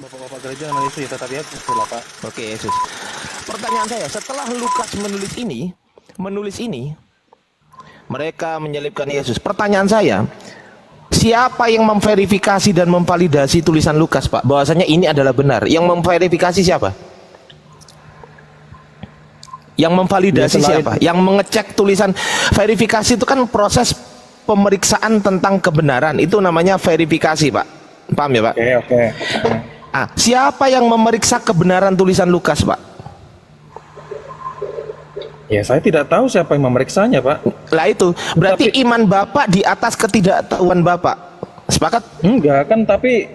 Bapak-bapak gereja menulis ya, tetapi ya betul lah Pak. Oke, Yesus. Pertanyaan saya, setelah Lukas menulis ini, mereka menyelipkan Yesus. Pertanyaan saya, siapa yang memverifikasi dan memvalidasi tulisan Lukas, Pak? Bahwasanya ini adalah benar. Yang memverifikasi siapa? Yang memvalidasi siapa? Yang mengecek tulisan. Verifikasi itu kan proses pemeriksaan tentang kebenaran. Itu namanya verifikasi, Pak. Paham ya, Pak? Oke. Siapa yang memeriksa kebenaran tulisan Lukas, Pak? Ya saya tidak tahu siapa yang memeriksanya Pak. Lah itu, berarti iman Bapak di atas ketidaktahuan Bapak. Sepakat? Enggak kan, tapi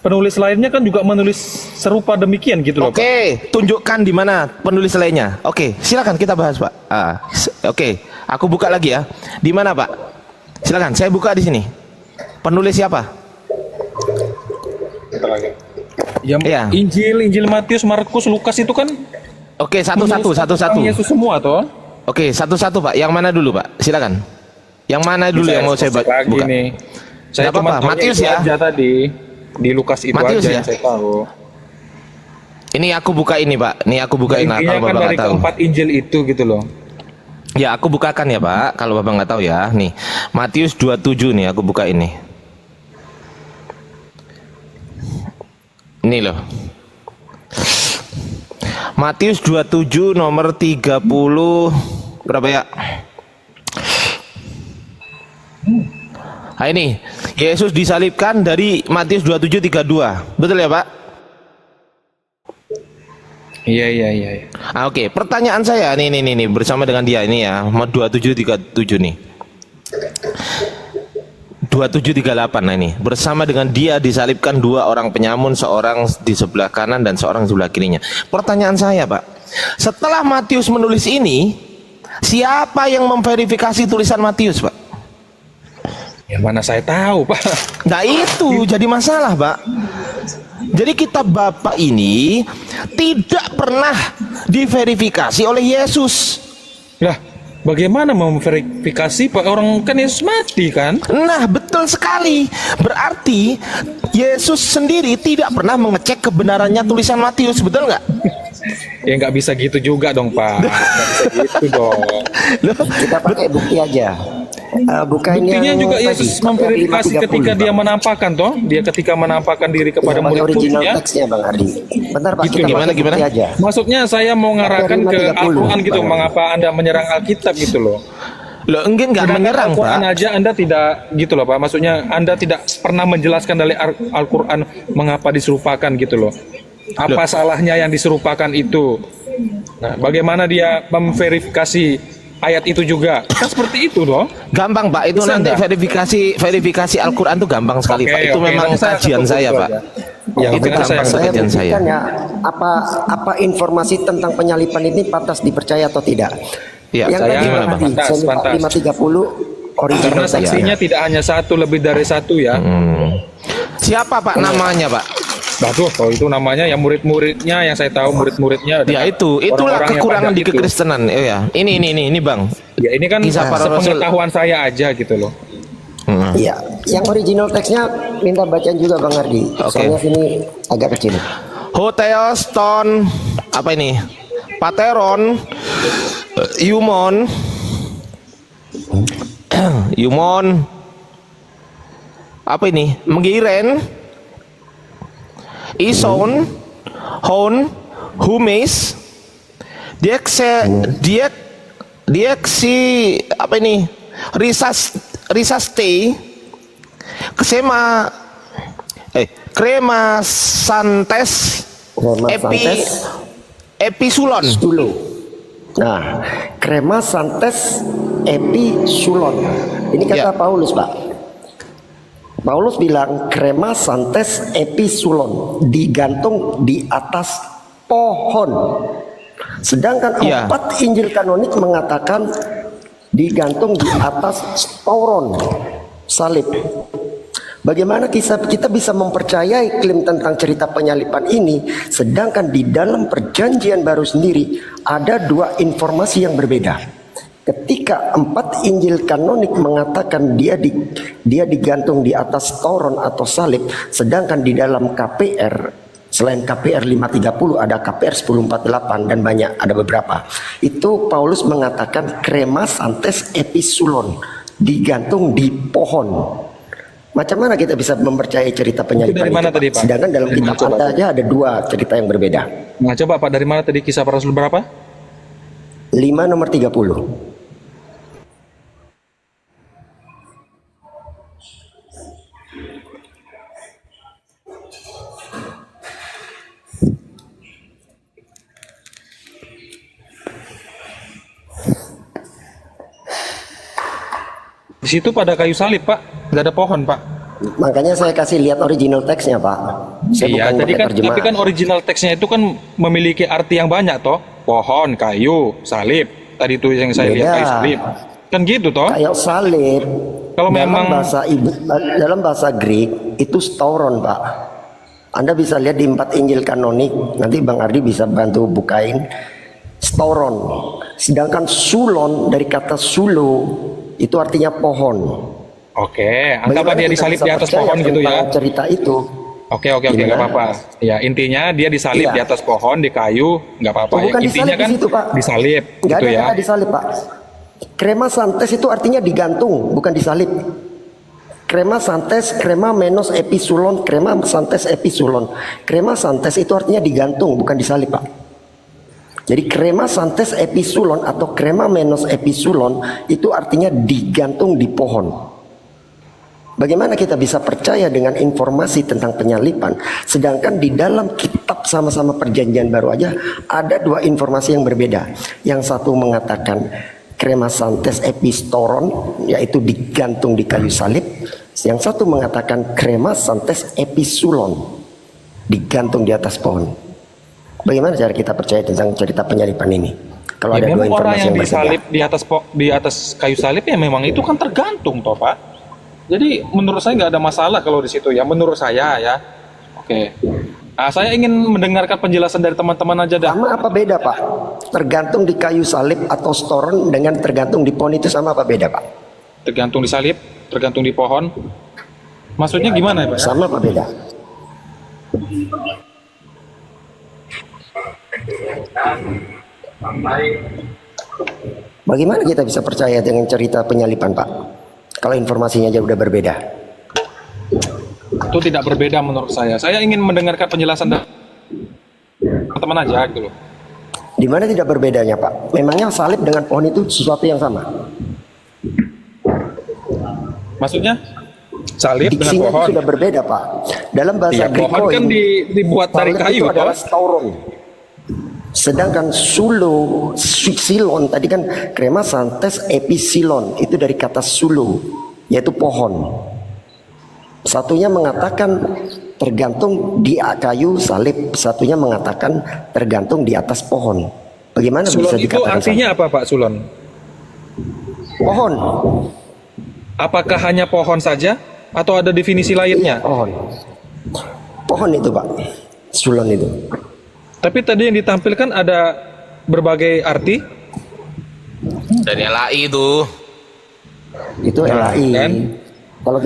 penulis lainnya kan juga menulis serupa demikian gitu loh Pak. Oke, tunjukkan di mana penulis lainnya. Oke, silakan kita bahas, Pak. Oke, aku buka lagi ya. Di mana, Pak? Silakan, saya buka di sini. Penulis siapa? Ya, Injil Matius, Markus, Lukas itu kan. Oke, satu-satu. Yesus semua toh. Oke, satu-satu, Pak. Yang mana dulu, Pak? Silakan. Yang mana dulu yang mau saya buka? Nih. Saya cuma Matius ya. Aja tadi di Lukas itu Matius aja ya? yang saya tahu. Ini aku buka ini, Pak. Ini aku bukain Intinya kalau kan Bapak dari nggak tahu. keempat Injil itu gitu loh. Ya, aku bukakan ya, Pak. Kalau Bapak nggak tahu ya. Nih, Matius 27 nih, aku buka ini. Ini loh. Matius 27 nomor 30 berapa ya? Nah, ini Yesus disalibkan dari Matius 27:32. Betul ya, Pak? Iya. Oke. Pertanyaan saya nih bersama dengan dia ini ya, 27:37 nih. 27:38. Nah ini, bersama dengan dia disalibkan dua orang penyamun, seorang di sebelah kanan dan seorang di sebelah kirinya. Pertanyaan saya, Pak, setelah Matius menulis ini, siapa yang memverifikasi tulisan Matius, Pak? Ya mana saya tahu Pak. Nah itu jadi masalah, Pak. Jadi kitab Bapak ini tidak pernah diverifikasi oleh Yesus. Lah, bagaimana memverifikasi Pak? Orang kan Yesus mati kan? Nah, betul sekali. Berarti Yesus sendiri tidak pernah mengecek kebenarannya tulisan Matius, betul nggak? Ya nggak bisa gitu juga dong Pak. Nggak bisa gitu dong. Kita pakai bukti aja. Buktinya juga Yesus memverifikasi ketika dia menampakkan toh. Dia ketika menampakkan diri kepada original murid-muridnya. teksnya Bang Ardi. Bentar Pak, Gitu, kita gimana, pakai bukti gimana? aja. Maksudnya saya mau ngarahkan ke 5:30, Al-Quran gitu. Bang. Mengapa Anda menyerang Alkitab gitu loh. Loh, enggak Sedangkan menyerang, Pak. Al-Quran aja Anda tidak gitu loh Pak. Maksudnya Anda tidak pernah menjelaskan dari Al-Quran mengapa diserupakan gitu loh. Apa salahnya yang diserupakan itu? Nah, bagaimana dia memverifikasi ayat itu juga? Kan seperti itu dong. Gampang, Pak. Itu Bisa nanti enggak? verifikasi Al-Quran itu gampang sekali, Pak. Itu Oke, memang nanti saya kajian akan saya, fokus Pak. aja. Ya, Itu nanti gampang saya kajian saya. buktikan ya, apa informasi tentang penyalipan ini pantas dipercaya atau tidak? Ya, Yang saya- tadi gimana, Bang Bang? Ardi, saya lupa, Pantas. 5:30 original Karena teksnya. saksinya tidak hanya satu, lebih dari satu ya. Siapa, Pak, namanya, Pak? Waduh, kalau itu namanya ya murid-muridnya yang saya tahu murid-muridnya. Ya itulah orang-orang yang kekurangan pada di itu. kekristenan. Ya. Ini, Bang. Ya ini kan Kisah para rasul. sepengetahuan saya aja gitu loh. Iya, yang original teksnya minta bacaan juga Bang Ardi. Oke. Soalnya sini agak kecil. Hotheos ton apa ini? Pateron Eumon Eumon apa ini? Mengiren Ison Hon Humes Dieksi apa ini? Risaste Kesema Krema Santes Krema Santes Episulon. dulu. Nah, Krema Santes Episulon. Ini kata Ya. Paulus, Pak. Paulus bilang Krema Santes Episulon digantung di atas pohon. Sedangkan Ya. 4 Injil kanonik mengatakan digantung di atas stauron, salib. Bagaimana kita bisa mempercayai klaim tentang cerita penyalipan ini, sedangkan di dalam perjanjian baru sendiri ada 2 informasi yang berbeda. Ketika 4 Injil kanonik mengatakan dia digantung di atas toron atau salib, sedangkan di dalam KPR, selain KPR 530 ada KPR 1048 dan banyak, ada beberapa. Itu Paulus mengatakan krema santes episulon, digantung di pohon. Macam mana kita bisa mempercayai cerita penyalipan Itu dari mana itu, tadi, Pak? Pak? Sedangkan dalam Dari mana, kitab coba, Anda aja ada 2 cerita yang berbeda. Nah, coba Pak, dari mana tadi Kisah Para Rasul berapa? 5 nomor 30. Di situ pada kayu salib, Pak. Nggak ada pohon, Pak. Makanya saya kasih lihat original teksnya, Pak. Saya Iya, bukan jadi pakai kan, terjemahan. tapi kan original teksnya itu kan memiliki arti yang banyak, toh. Pohon, kayu, salib. Tadi itu yang saya lihat Beda. kayu salib. Kan gitu, toh. Kayak salib. Kalau memang Dalam bahasa Greek itu stauron, Pak. Anda bisa lihat di 4 Injil kanonik. Nanti Bang Ardi bisa bantu bukain stauron. Sedangkan sulon dari kata sulo itu artinya pohon. Oke, anggaplah Bagaimana dia kita disalib bisa di atas percaya pohon gitu ya. tentang cerita itu. Oke, nggak Gimana? apa-apa. Ya, intinya dia disalib Iya. di atas pohon, di kayu, nggak apa-apa. Oh, bukan Ya, intinya disalib kan di situ, Pak. disalib, Nggak gitu ada ya. kata disalib, Pak. Krema santes itu artinya digantung, bukan disalib. Krema santes, krema menos episulon, krema santes episulon. Krema santes itu artinya digantung, bukan disalib, Pak. Jadi krema santes episulon atau krema menos episulon itu artinya digantung di pohon. Bagaimana kita bisa percaya dengan informasi tentang penyalipan, sedangkan di dalam kitab sama-sama perjanjian baru aja ada 2 informasi yang berbeda. Yang satu mengatakan krema santes epistoron, yaitu digantung di kayu salib. Yang satu mengatakan krema santes episulon, digantung di atas pohon. Bagaimana cara kita percaya tentang cerita penyalipan ini? Kalau Ya, ada 2 memang orang informasi yang yang berbeda. disalib di atas kayu salib ya memang itu kan tergantung, toh, Pak. Jadi menurut saya nggak ada masalah kalau di situ ya, menurut saya ya. Oke. Nah, saya ingin mendengarkan penjelasan dari teman-teman aja dah. Sama apa beda, Pak? Tergantung di kayu salib atau storon dengan tergantung di pohon itu sama apa beda, Pak? Tergantung di salib, tergantung di pohon. Maksudnya gimana ya, Pak? Sama apa beda? Bagaimana kita bisa percaya dengan cerita penyalipan, Pak? Kalau informasinya aja udah berbeda. Itu tidak berbeda menurut saya. Saya ingin mendengarkan penjelasan dari teman-teman aja gitu loh. Di mana tidak berbedanya, Pak? Memangnya salib dengan pohon itu sesuatu yang sama? Maksudnya salib dengan Diksinya pohon. itu sudah berbeda, Pak. Dalam bahasa Iya, Greek pohon kan dibuat dari salib kayu, itu adalah toh. stauron. Sedangkan silon tadi kan krema santes episilon, itu dari kata sulu, yaitu pohon. Satunya mengatakan tergantung di kayu salib, satunya mengatakan tergantung di atas pohon. Bagaimana Sulon bisa itu dikatakan artinya apa, Pak Sulon? pohon? Apakah hanya pohon saja atau ada definisi lainnya? Pohon. Pohon itu, Pak. Sulon itu. Tapi tadi yang ditampilkan ada berbagai arti. Dari LAI itu. Itu Nah, LAI. kan? Kalau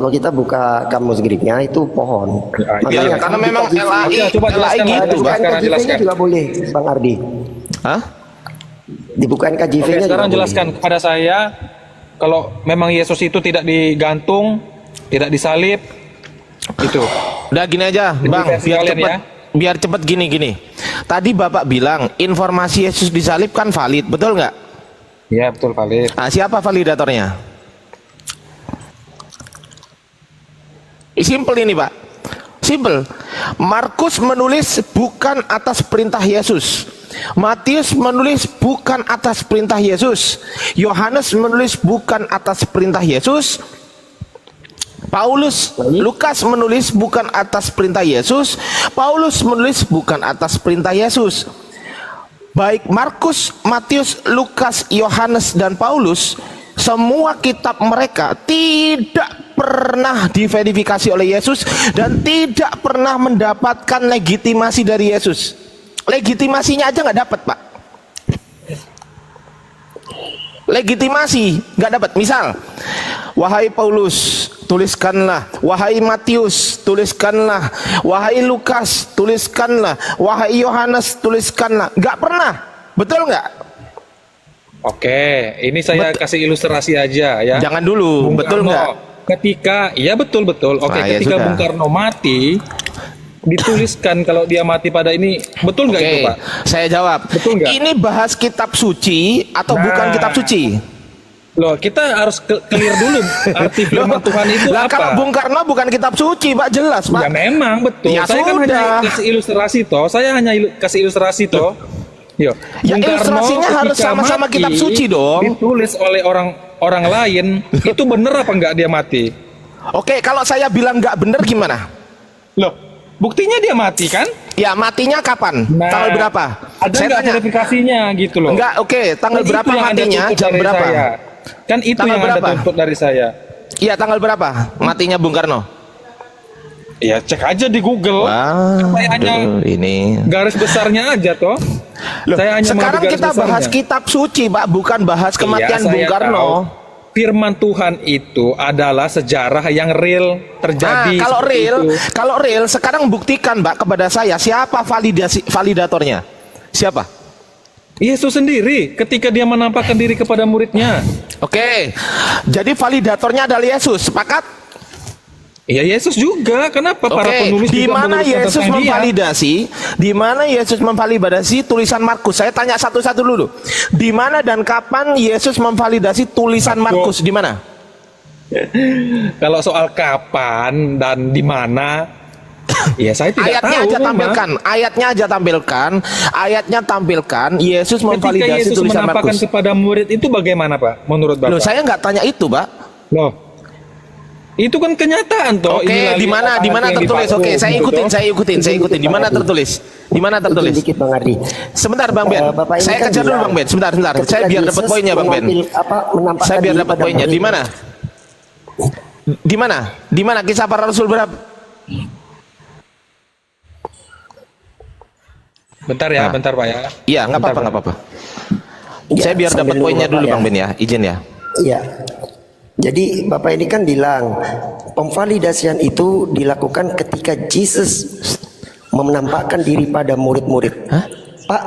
kita buka kamus Greeknya itu pohon. Ya, Makanya iya, karena di memang KJV LAI, Oke, coba LAI jelaskan, gitu. Bang. dibukain Sekarang KJV-nya jelaskan. juga boleh, Bang Ardi. Hah? Dibukain Oke, KJV-nya sekarang juga jelaskan kepada saya kalau memang Yesus itu tidak digantung, tidak disalib, itu. Udah gini aja, Bang, versi biar kalian cepet. ya. Biar cepet gini. Tadi Bapak bilang informasi Yesus disalib kan valid, betul nggak? Iya, betul valid. Nah, siapa validatornya? Simple ini, Pak. Simple. Markus menulis bukan atas perintah Yesus. Matius menulis bukan atas perintah Yesus. Yohanes menulis bukan atas perintah Yesus. Lukas menulis bukan atas perintah Yesus. Paulus menulis bukan atas perintah Yesus. Baik Markus, Matius, Lukas, Yohanes, dan Paulus, semua kitab mereka tidak pernah diverifikasi oleh Yesus dan tidak pernah mendapatkan legitimasi dari Yesus. Legitimasinya aja nggak dapat, Pak. legitimasi, nggak dapat. Misal, wahai Paulus, tuliskanlah. Wahai Matius, tuliskanlah. Wahai Lukas, tuliskanlah. Wahai Yohanes, tuliskanlah. Nggak pernah, betul nggak? Oke, ini saya kasih ilustrasi aja ya. Jangan dulu, Bung betul Karno, nggak? Ketika, iya betul. Oke, Nah, ya ketika sudah. Bung Karno mati, dituliskan kalau dia mati pada ini, betul nggak itu Oke, Pak? saya jawab. Betul nggak? Ini bahas kitab suci atau Nah. bukan kitab suci? Loh, kita harus clear dulu arti firman Tuhan itu Lah, apa? kalau Bung Karno bukan kitab suci, Pak, jelas, Pak. Ya memang betul. Ya Saya kan hanya sudah. kasih ilustrasi toh. Saya hanya kasih ilustrasi toh. Yo. Ya, Bung Karno ilustrasinya harus ketika sama-sama mati, kitab suci dong. Ditulis oleh orang lain, itu bener apa enggak dia mati? Oke, kalau saya bilang nggak bener gimana? Loh, buktinya dia mati kan? Ya, matinya kapan? Tanggal berapa? Ada Saya nggak tanya. verifikasinya gitu loh? Enggak, oke. Tanggal Kan berapa itu yang Anda matinya? tuntut Jam dari berapa? saya. Kan itu Tanggal yang Anda berapa? tuntut dari saya. Iya, tanggal berapa matinya Bung Karno? Ya cek aja di Google. Wah, Saya hanya ini. garis besarnya aja toh. Saya hanya Sekarang mengambil kita garis bahas besarnya. kitab suci, Pak, bukan bahas kematian Iya, Bung saya Karno. tahu. Firman Tuhan itu adalah sejarah yang real terjadi. Nah, seperti itu. kalau real, sekarang buktikan, Mbak, kepada saya siapa validatornya? Siapa? Yesus sendiri ketika dia menampakkan diri kepada muridnya. Oke. Jadi validatornya adalah Yesus. Sepakat? Ya Yesus juga. Kenapa para Oke, penulis di juga mana menuliskan Yesus tentang dia? memvalidasi? Di mana Yesus memvalidasi tulisan Markus? Saya tanya satu-satu dulu. Di mana dan kapan Yesus memvalidasi tulisan Markus? Di mana? Kalau soal kapan dan di mana, ya saya tidak Ayatnya tahu. aja memang. tampilkan. Ayatnya tampilkan. Yesus Ketika memvalidasi Yesus tulisan menampakkan Markus. kepada murid itu bagaimana Pak? Menurut Bapak? Loh, saya nggak tanya itu, Pak. Loh, itu kan kenyataan toh. Oke, Inilah di mana yang tertulis? dipakai, Oke, saya gitu ikutin, toh. saya ikutin. Di mana tertulis? Di mana tertulis? Dikit Bang Ardi. Sebentar Bang Ben. Bapak ini Saya kan kejar dulu bilang, Bang Ben. Sebentar. Saya ketika biar dapat Yesus poinnya Bang Ben. menampakkan Saya biar diri dapat pada poinnya. Di murid. mana? Di mana? Di mana kisah para rasul berapa? Bentar ya, Nah. bentar Pak ya. Iya, nggak Bentar, apa-apa, nggak Pak. apa-apa. Ya, Saya biar sambil dapat nunggu poinnya Bapak dulu ya. Bang Ben ya. Izin ya. Iya. Jadi Bapak ini kan bilang pemvalidasian itu dilakukan ketika Yesus menampakkan diri pada murid-murid. Hah? Pak,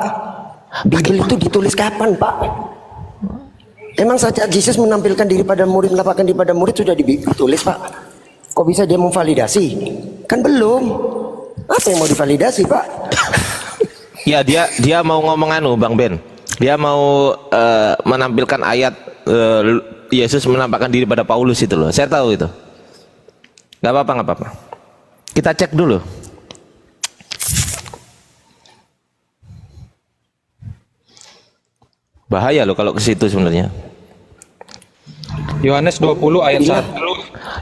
Bible itu ditulis kapan, Pak? Emang saja Yesus menampilkan diri pada murid, menampakkan diri pada murid sudah ditulis, Pak? Kok bisa dia memvalidasi? Kan belum. Apa yang mau divalidasi, Pak? Ya, dia mau ngomong anu Bang Ben. Dia mau menampilkan ayat Yesus menampakkan diri pada Paulus itu loh. Saya tahu itu. Nggak apa-apa. Kita cek dulu. Bahaya loh kalau ke situ sebenarnya. Yohanes 20 ayat Iya. 1.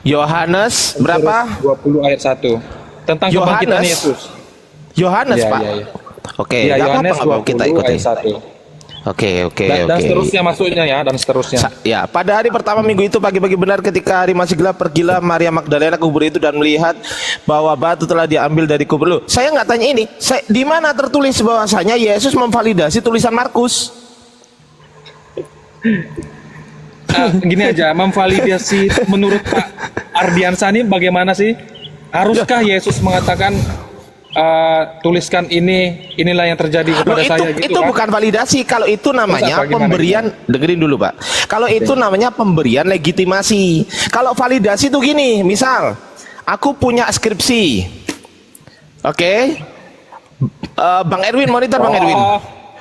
Yohanes berapa? 20 ayat 1. Tentang kebangkitan Yohanes? Yesus. Yohanes, Iya, Pak. iya, iya. Oke, Iya, nggak Yohanes apa-apa, nggak apa-apa, kita 20 ikutin. ayat 1. Oke. Dan seterusnya masuknya ya, dan seterusnya. Ya, pada hari pertama minggu itu pagi-pagi benar ketika hari masih gelap pergilah Maria Magdalena ke kubur itu dan melihat bahwa batu telah diambil dari kubur. Loh, saya nggak tanya ini. Di mana tertulis bahwasanya Yesus memvalidasi tulisan Markus? Gini aja, memvalidasi menurut Pak Ardiansa ini bagaimana sih? Haruskah Yesus mengatakan tuliskan inilah yang terjadi Loh, kepada saya gitu itu kan? bukan validasi. Kalau itu namanya apa, gimana, pemberian, dengerin dulu Pak. Kalau itu namanya pemberian legitimasi. Kalau validasi itu gini, misal aku punya skripsi, oke? Bang Erwin monitor Bang Erwin.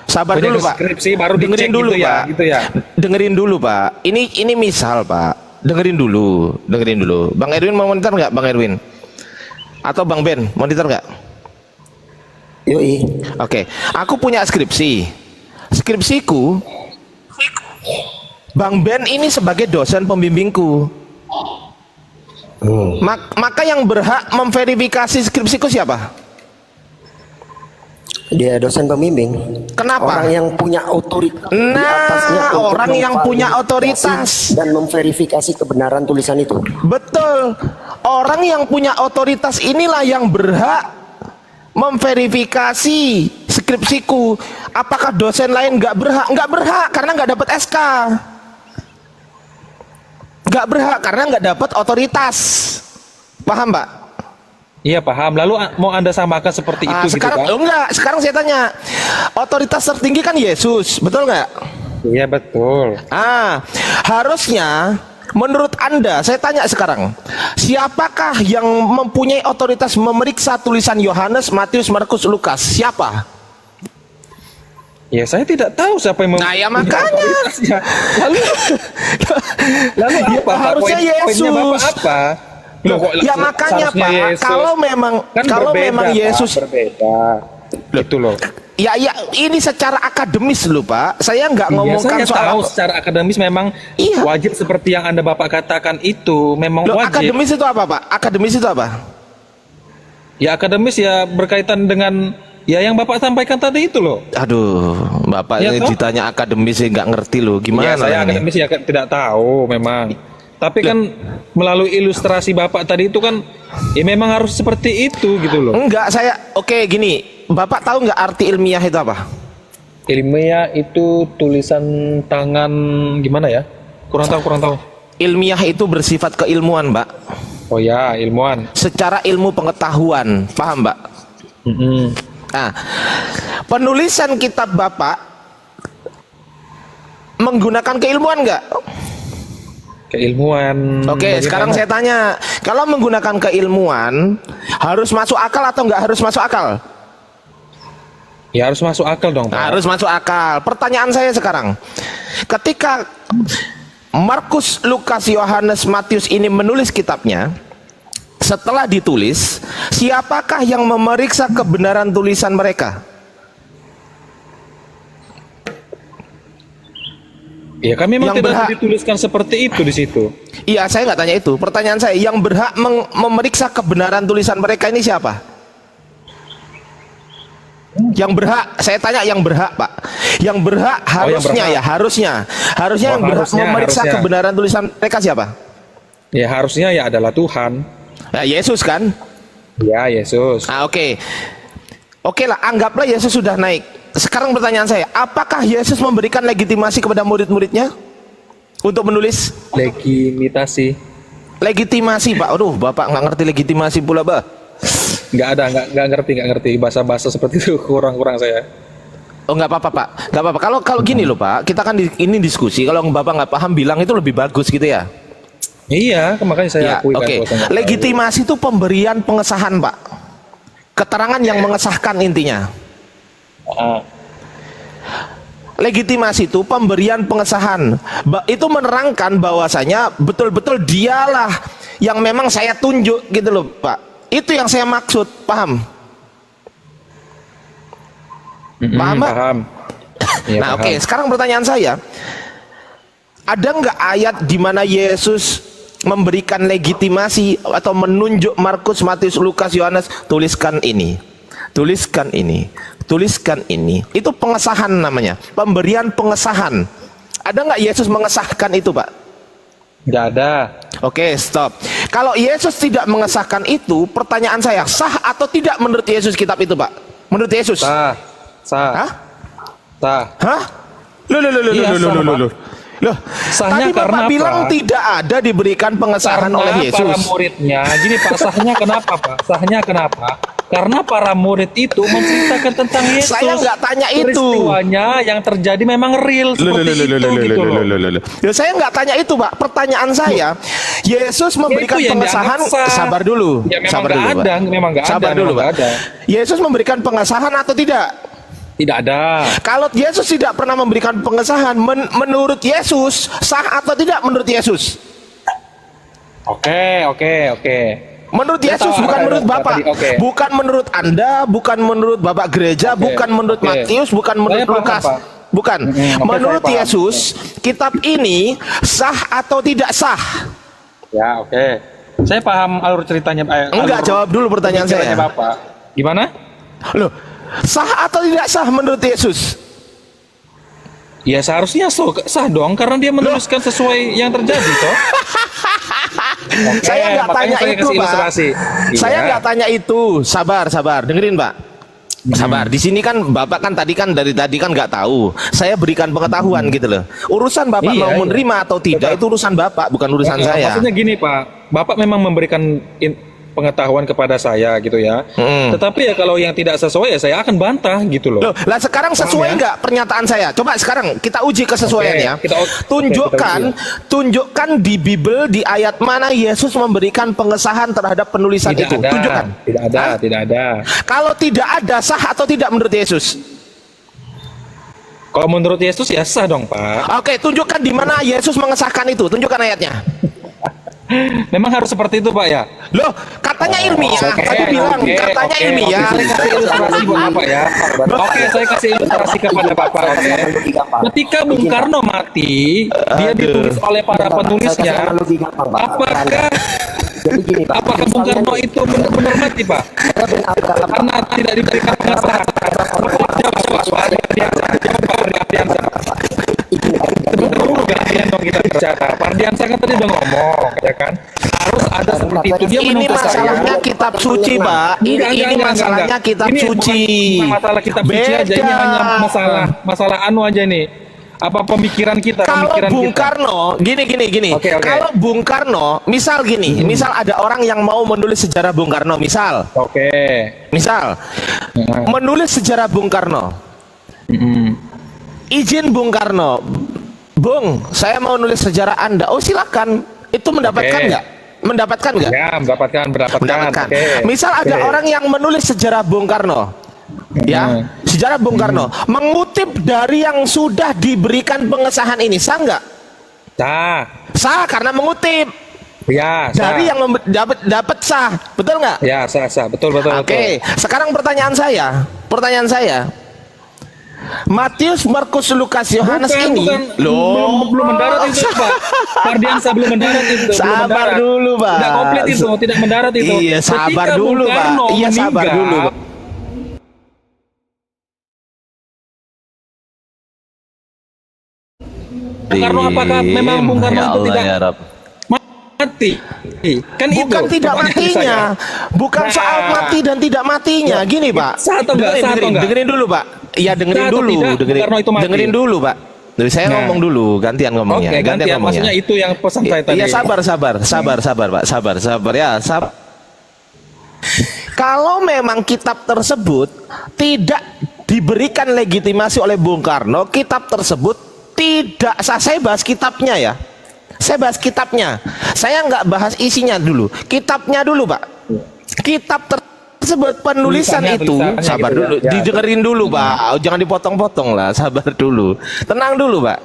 Sabar punya dulu Pak. skripsi, baru dengerin dicek dulu gitu ya, Pak. gitu ya. Dengerin dulu Pak. Ini misal Pak. Dengerin dulu. Bang Erwin mau monitor nggak Bang Erwin? Atau Bang Ben monitor nggak? Yoi. Oke, aku punya skripsi. Skripsiku, Bang Ben ini sebagai dosen pembimbingku. Maka yang berhak memverifikasi skripsiku siapa? Dia dosen pembimbing. Kenapa? Orang yang punya otoritas. di Nah, atasnya untuk orang yang punya memvalidasi otoritas. dan memverifikasi kebenaran tulisan itu. Betul. Orang yang punya otoritas inilah yang berhak memverifikasi skripsiku. Apakah dosen lain nggak berhak? Nggak berhak karena nggak dapat SK. Nggak berhak karena nggak dapat otoritas. Paham, Pak? Iya paham. Lalu mau Anda samakan seperti itu gitu Sekarang Pak? enggak, sekarang saya tanya. Otoritas tertinggi kan Yesus, betul nggak? Iya betul. Harusnya menurut Anda, saya tanya sekarang, siapakah yang mempunyai otoritas memeriksa tulisan Yohanes, Matius, Markus, Lukas? Siapa? Ya saya tidak tahu siapa yang Nah, ya makanya. otoritasnya. Lalu Ya, apa Pak? harusnya Poinnya Yesus. Bapak apa? Loh, kok Ya makanya seharusnya Pak, Yesus? kalau memang Kan memang Pak, Yesus, berbeda. Itu loh. ya ini secara akademis loh Pak. Saya nggak Iya, ngomongkan saya soal tahu secara akademis memang Iya. wajib seperti yang Anda Bapak katakan itu memang Loh, wajib. akademis itu apa Pak? Akademis itu apa? Ya akademis ya berkaitan dengan ya yang Bapak sampaikan tadi itu loh. Aduh, Bapak Ya, ini toh? ditanya akademis saya nggak ngerti loh. Gimana Ya saya ini? akademis ya tidak tahu memang. Tapi kan melalui ilustrasi Bapak tadi itu kan ya memang harus seperti itu gitu loh. Enggak, oke gini. Bapak tahu nggak arti ilmiah itu apa? Ilmiah itu tulisan tangan gimana ya? Kurang tahu. Ilmiah itu bersifat keilmuan, Mbak. Oh ya, ilmuwan. Secara ilmu pengetahuan, paham, Mbak? Mm-mm. Nah, penulisan kitab Bapak menggunakan keilmuan nggak? Keilmuan. Oke, bagaimana? sekarang saya tanya, kalau menggunakan keilmuan harus masuk akal atau nggak harus masuk akal? Ya harus masuk akal dong, Pak. Harus masuk akal. Pertanyaan saya sekarang, ketika Markus, Lukas, Yohanes, Matius ini menulis kitabnya, setelah ditulis, siapakah yang memeriksa kebenaran tulisan mereka? Ya kami memang Yang tidak berhak- dituliskan seperti itu di situ. Iya, saya nggak tanya itu. Pertanyaan saya, yang berhak memeriksa kebenaran tulisan mereka ini siapa? Yang berhak, saya tanya yang berhak, Pak. Yang berhak harusnya berhak. harusnya Oh, yang berhak harusnya, memeriksa harusnya. kebenaran tulisan mereka siapa? Ya harusnya ya adalah Tuhan. Nah, Yesus kan? Ya Yesus. Oke. Oke lah, anggaplah Yesus sudah naik. Sekarang pertanyaan saya, apakah Yesus memberikan legitimasi kepada murid-muridnya untuk menulis? Legitimasi. Legitimasi, Pak. Aduh, Bapak nggak ngerti legitimasi pula, Pak. Nggak ngerti bahasa-bahasa seperti itu kurang saya. Oh, nggak apa-apa, Pak. Nggak apa-apa. Kalau gini loh, Pak, kita kan ini diskusi. Kalau Bapak nggak paham, bilang itu lebih bagus gitu ya. Iya, makanya saya Ya, akui kan oke. kalau saya nggak tahu. Legitimasi itu pemberian pengesahan, Pak. Keterangan yang mengesahkan intinya. Ah, Legitimasi itu pemberian pengesahan. Itu menerangkan bahwasanya betul-betul dialah yang memang saya tunjuk gitu loh, Pak. Itu yang saya maksud, paham? Paham, Pak? paham. Iya, Nah, paham. oke. Sekarang pertanyaan saya, ada nggak ayat di mana Yesus memberikan legitimasi atau menunjuk Markus, Matius, Lukas, Yohanes, tuliskan ini, tuliskan ini, tuliskan ini? Itu pengesahan namanya, pemberian pengesahan. Ada nggak Yesus mengesahkan itu, Pak? Nggak ada. Oke, stop. Kalau Yesus tidak mengesahkan itu, pertanyaan saya, sah atau tidak menurut Yesus kitab itu, Pak? Menurut Yesus? Sah. Hah? Sah. Hah? Loh, Iya, sah, Pak. Loh, Sahnya tadi Bapak karena bilang apa? tidak ada diberikan pengesahan Karena oleh para Yesus. muridnya, gini Pak, sahnya kenapa Pak? Sahnya kenapa? Karena para murid itu menceritakan tentang Yesus. Saya nggak tanya itu. Peristiwanya yang terjadi memang real seperti itu gitu loh. Ya, saya nggak tanya itu, Pak. Pertanyaan saya, Yesus memberikan itu yang pengesahan. dianggap sah. Sabar dulu. Ya, memang Sabar nggak dulu, Pak. ada, memang nggak ada, Sabar dulu, memang Pak. nggak ada. Yesus memberikan pengesahan atau tidak? Tidak ada. Kalau Yesus tidak pernah memberikan pengesahan, menurut Yesus sah atau tidak menurut Yesus? Oke. Menurut Saya Yesus, tahu bukan apa menurut yang Bapak, tadi, oke. bukan menurut Anda, bukan menurut Bapak gereja, Oke, bukan menurut oke. Matius, bukan menurut Saya paham, Lukas, Pak. bukan. oke, Menurut saya paham. Yesus, kitab ini sah atau tidak sah? Ya, oke. Saya paham alur ceritanya. Enggak, alur jawab dulu pertanyaan pemikirannya saya. Bapak. Gimana? Loh, sah atau tidak sah menurut Yesus? Ya seharusnya sah dong karena dia menuliskan sesuai yang terjadi toh. Oke, Saya nggak makanya tanya saya itu, kasih Pak. ilustrasi. Saya Iya. nggak tanya itu. Sabar, dengerin, Pak. Sabar, di sini kan Bapak kan tadi kan dari tadi kan nggak tahu. Saya berikan pengetahuan gitu loh. Urusan Bapak Iya, mau iya. menerima atau tidak itu urusan Bapak, bukan urusan saya. Maksudnya gini Pak, Bapak memang memberikan pengetahuan kepada saya gitu ya. Tetapi ya kalau yang tidak sesuai ya saya akan bantah gitu loh. Loh, lah sekarang sesuai ya? nggak pernyataan saya? Coba sekarang kita uji kesesuaiannya. Oke, Tunjukkan, tunjukkan di Bible di ayat mana Yesus memberikan pengesahan terhadap penulisan Tidak itu. ada, Tunjukkan. tidak ada, Hah? tidak ada. Kalau tidak ada sah atau tidak menurut Yesus? Kalau menurut Yesus ya sah dong Pak. Oke, tunjukkan di mana Yesus mengesahkan itu. Tunjukkan ayatnya. Memang harus seperti itu Pak ya. Loh, katanya ilmiah. Tadi bilang katanya ilmiah. Saya kasih ilustrasi buat Bapak ya. Oke, saya kasih ilustrasi kepada Bapak. Oke. Ketika Bung Karno mati, dia ditulis oleh para penulisnya. Apakah Jadi gini Pak, apakah Bung Karno itu benar-benar mati Pak? Karena tidak diberikan pengesahan. Gantian dong kita bicara. Pardiansa kan tadi udah ngomong, ya kan? Harus ada seperti itu. Dia Ini menuntut masalahnya saya. kitab suci, Pak. Ini masalahnya kitab Ini suci. bukan masalah kitab suci aja. Ini hanya masalah anu aja nih. Apa pemikiran kita? Kalau Pemikiran Bung kita. Karno, gini. Oke. Kalau Bung Karno, misal gini, misal ada orang yang mau menulis sejarah Bung Karno, misal menulis sejarah Bung Karno. Izin Bung Karno, Bung, saya mau nulis sejarah Anda. Oh silakan. Itu mendapatkan Oke. nggak? Mendapatkan nggak? Ya, mendapatkan. Mendapatkan. Oke. Misal ada Oke. orang yang menulis sejarah Bung Karno, ya, sejarah Bung Karno, mengutip dari yang sudah diberikan pengesahan ini, sah nggak? Sah. Sah karena mengutip Ya, sah. dari yang dapat sah, betul nggak? Ya, sah. Betul. Oke, sekarang pertanyaan saya, Matius, Markus, Lukas, Yohanes ini, belum mendarat itu Pak. Pardiansa belum mendarat itu. belum Sabar mendarat. dulu, Pak. Tidak komplit itu, tidak mendarat itu. Iya, sabar Ketika dulu, Bung Pak. Karno Iya, sabar meninggal, dulu, Pak. Bung Karno apakah memang Bung Karno Ya itu Allah, tidak ya Rab. mati? Kan Bukan itu tidak pertanyaan matinya, saya. bukan Nah. soal mati dan tidak matinya. Gini Pak, Sah atau enggak? Sah atau enggak? dengerin dulu Pak. Iya dengerin Sah atau dulu, tidak, Karno itu mati? dengerin dulu Pak. Jadi saya Nah. ngomong dulu, gantian ngomongnya. Oke, gantian. Maksudnya itu yang pesan saya tadi. Iya sabar Pak, sabar ya, sabar. Kalau memang kitab tersebut tidak diberikan legitimasi oleh Bung Karno, kitab tersebut tidak sah. Saya bahas kitabnya ya. Saya bahas kitabnya. Saya nggak bahas isinya dulu. Kitabnya dulu, Pak. Kitab tersebut penulisan itu, Tulisannya sabar gitu dulu, ya. didengerin dulu, Pak. Jangan dipotong-potong lah, sabar dulu. Tenang dulu, Pak.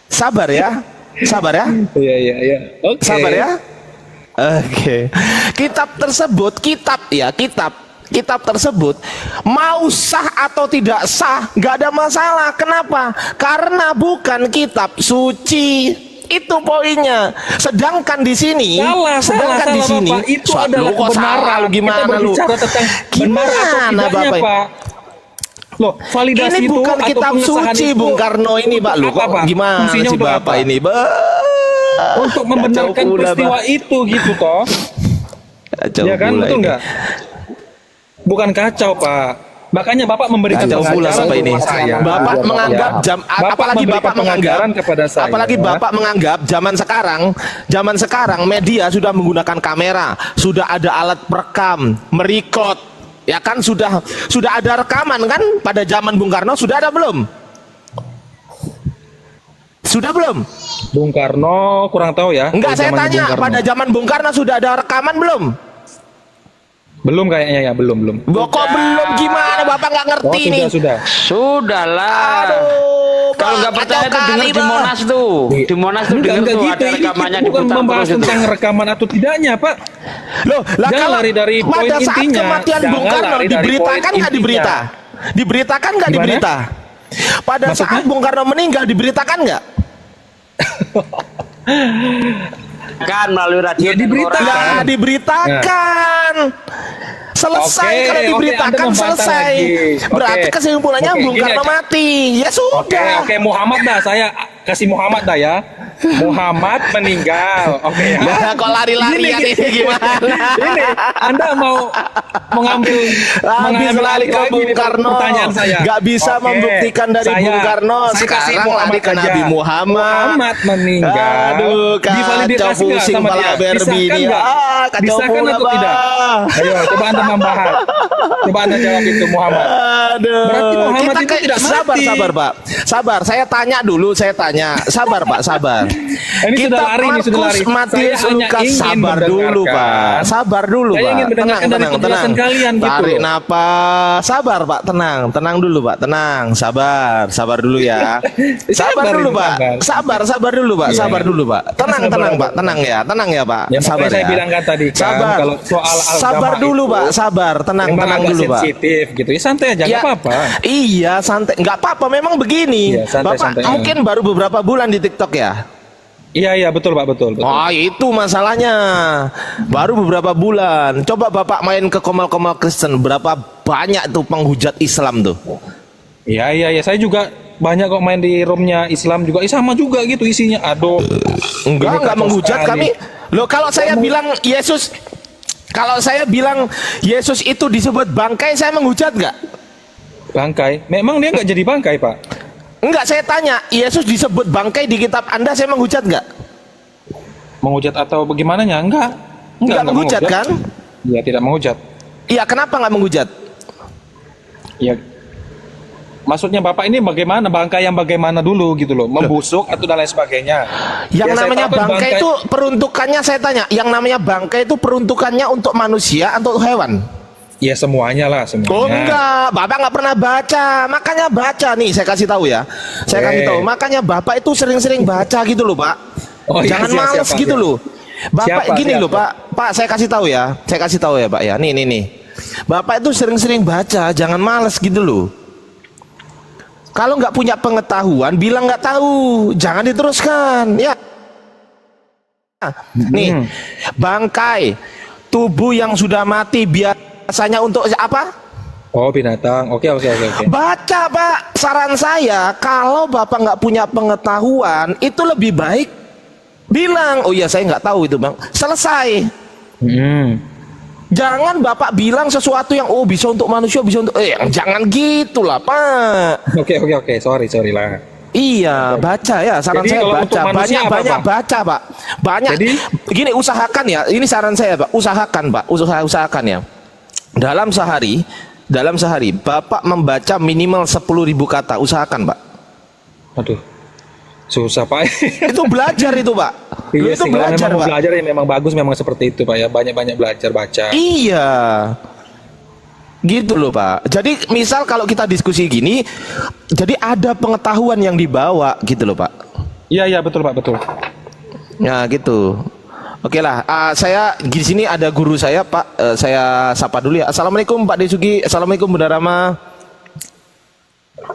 Sabar ya. Sabar ya. Iya. Oke. Sabar ya. Oke. Kitab tersebut, kitab tersebut mau sah atau tidak sah, nggak ada masalah. Kenapa? Karena bukan kitab suci. Itu poinnya. Sedangkan di sini, Salah, di sini, Bapak. Itu adalah lu kok salah, kebenaran. lu gimana Kita lu? berbicara tentang benar atau Gimana, tidaknya, Bapak? Pak. Loh, validasi Ini itu bukan atau kitab pengesahan suci itu Bung Karno ini, Pak. Lu apa, kok Pak? gimana Fungsinya sih untuk Bapak apa? ini, Untuk membenarkan peristiwa itu gitu toh. Ya kan, betul nggak? Bukan kacau, Pak. Makanya Bapak memberikan Kacau pula pengajaran sampai ini. kepada saya. Bapak Ya. menganggap apalagi memberikan Bapak menganggap pengajaran kepada saya. apalagi Bapak menganggap zaman sekarang media sudah menggunakan kamera, sudah ada alat perekam, merecord, ya kan sudah ada rekaman kan pada zaman Bung Karno sudah ada belum? Sudah belum? Bung Karno kurang tahu ya. Enggak, saya Zamannya tanya Bung Karno. pada zaman Bung Karno sudah ada rekaman belum? Belum kayaknya ya, belum. Kok belum gimana Bapak nggak ngerti Oh, nih? sudah. Sudahlah. Aduh, Kalau nggak percaya tuh dengar di Monas tuh. Di Monas tuh dengar tuh ada rekamannya Ini bukan diputar membahas terus itu. tentang rekaman atau tidaknya, Pak. Loh, lah Jangan kalau lari dari poin pada saat intinya. kematian Bung Jangan Karno lari dari diberitakan poin nggak diberita? intinya. Diberitakan nggak Gimana? diberita? Pada Maksudnya? saat Bung Karno meninggal diberitakan nggak? Kan melalui radio Ya, dan diberitakan. koran. Nggak diberitakan. Selesai Oke, kalau oke, diberitakan Anda membantah selesai. lagi. Berarti Oke. kesimpulannya Oke, Bung gini Karno aja. mati. Ya sudah. Oke, Muhammad dah, saya kasih Muhammad dah ya. Muhammad meninggal. Oke ya. Nah, kok lari-larian ini gimana? Ini Anda mau mengambil Habis lari ke lagi Bung nih Karno, pertanyaan saya. nggak bisa Oke, membuktikan dari saya- Bung Karno. saya kasih Sekarang Muhammad lari ke aja. Nabi Muhammad. Muhammad meninggal. Aduh, kacau Divaliditas nggak pusing sama pala dia? Berbi Disahkan ini. nggak? Kacau Disahkan pula, atau tidak? Bang. Ayo, coba Anda membahas. Coba Anda jawab itu Muhammad. Aduh. Berarti Muhammad itu tidak sabar, mati. sabar, Pak. Sabar, saya tanya dulu, saya tanya. Sabar, Pak, sabar. Ini sudah lari, ini sudah lari. Markus, Matius, Saya hanya Lukas, ingin sabar dulu, mendengarkan. Pak. Sabar dulu, Saya Pak. ingin mendengarkan dari penjelasan kalian gitu Tarik loh. napas. Sabar, Pak. Tenang dulu, Pak. Tenang, sabar dulu ya. Sabar Sabar dulu, ini, Pak. Sabar dulu, Pak. Iya. Sabar dulu, Pak. Tenang, Sabar, Pak. Tenang ya, Pak. Ya, Sabar makanya saya ya. bilang kan tadi kan, Sabar. kalau soal agama Sabar dulu, itu Pak. Sabar, tenang memang agak dulu, Pak. sensitif gitu. Ya santai aja, nggak apa-apa. Iya, santai. Nggak apa-apa, memang begini. Iya, santai, Bapak santai. mungkin baru beberapa bulan di TikTok ya. Iya betul Pak, betul. Oh, itu masalahnya. Baru beberapa bulan. Coba Bapak main ke Komal-Komal Kristen, berapa banyak tuh penghujat Islam tuh. Iya, saya juga banyak kok main di roomnya Islam juga. Sama juga gitu isinya. Aduh. Enggak kacau menghujat sekali. kami. Loh, kalau saya bilang Yesus itu disebut bangkai, saya menghujat nggak? Bangkai. Memang dia nggak jadi bangkai, Pak. Enggak, saya tanya, Yesus disebut bangkai di kitab Anda, saya menghujat nggak? Menghujat atau bagaimananya? Enggak menghujat kan? Iya, tidak menghujat. Iya, kenapa nggak menghujat? Iya. Maksudnya Bapak ini bagaimana? Bangkai yang bagaimana dulu gitu loh? Membusuk atau dan lain sebagainya. Yang Ya, saya namanya tahu kan bangkai itu peruntukannya, saya tanya, yang namanya bangkai itu peruntukannya untuk manusia atau hewan? Ya semuanya lah, semuanya. Oh enggak, Bapak nggak pernah baca, makanya baca nih, saya kasih tahu ya, saya kasih tahu, makanya Bapak itu sering-sering baca gitu loh, Pak. Oh, iya, Jangan siap, males siap, gitu siap. loh. Bapak Siapa, gini siapa? loh, Pak, saya kasih tahu ya, Pak ya, nih. Bapak itu sering-sering baca, jangan males gitu loh. Kalau nggak punya pengetahuan, bilang nggak tahu, jangan diteruskan, ya. Nih, bangkai, tubuh yang sudah mati biasanya untuk apa? Oh, binatang. Oke. Baca, Pak. Saran saya, kalau Bapak nggak punya pengetahuan, itu lebih baik bilang, oh iya saya nggak tahu itu, Bang. Selesai. Jangan Bapak bilang sesuatu yang oh bisa untuk manusia, bisa untuk jangan gitulah, Pak. Oke. Sorry lah. Iya, baca ya. Saran Jadi saya kalau untuk baca, manusia apa, banyak Pak? baca, Pak. Banyak. Jadi Gini, usahakan ya. Ini saran saya, Pak. Usahakan, Pak. Usahakan ya. Dalam sehari, Bapak membaca minimal 10.000 kata. Usahakan, Pak. aduh. Susah, Pak. Itu belajar itu, Pak. Iya Itu sih, kalau belajar, memang mau Pak. belajar ya memang bagus, memang seperti itu, Pak ya. Banyak-banyak belajar baca. Iya. Gitu loh, Pak. Jadi misal kalau kita diskusi gini, jadi ada pengetahuan yang dibawa gitu loh, Pak. Iya, betul, Pak, betul. Nah, gitu. Oke lah, saya di sini ada guru saya, Pak. Saya sapa dulu ya. Assalamualaikum Pak Desugi. Assalamualaikum Bunda Rama.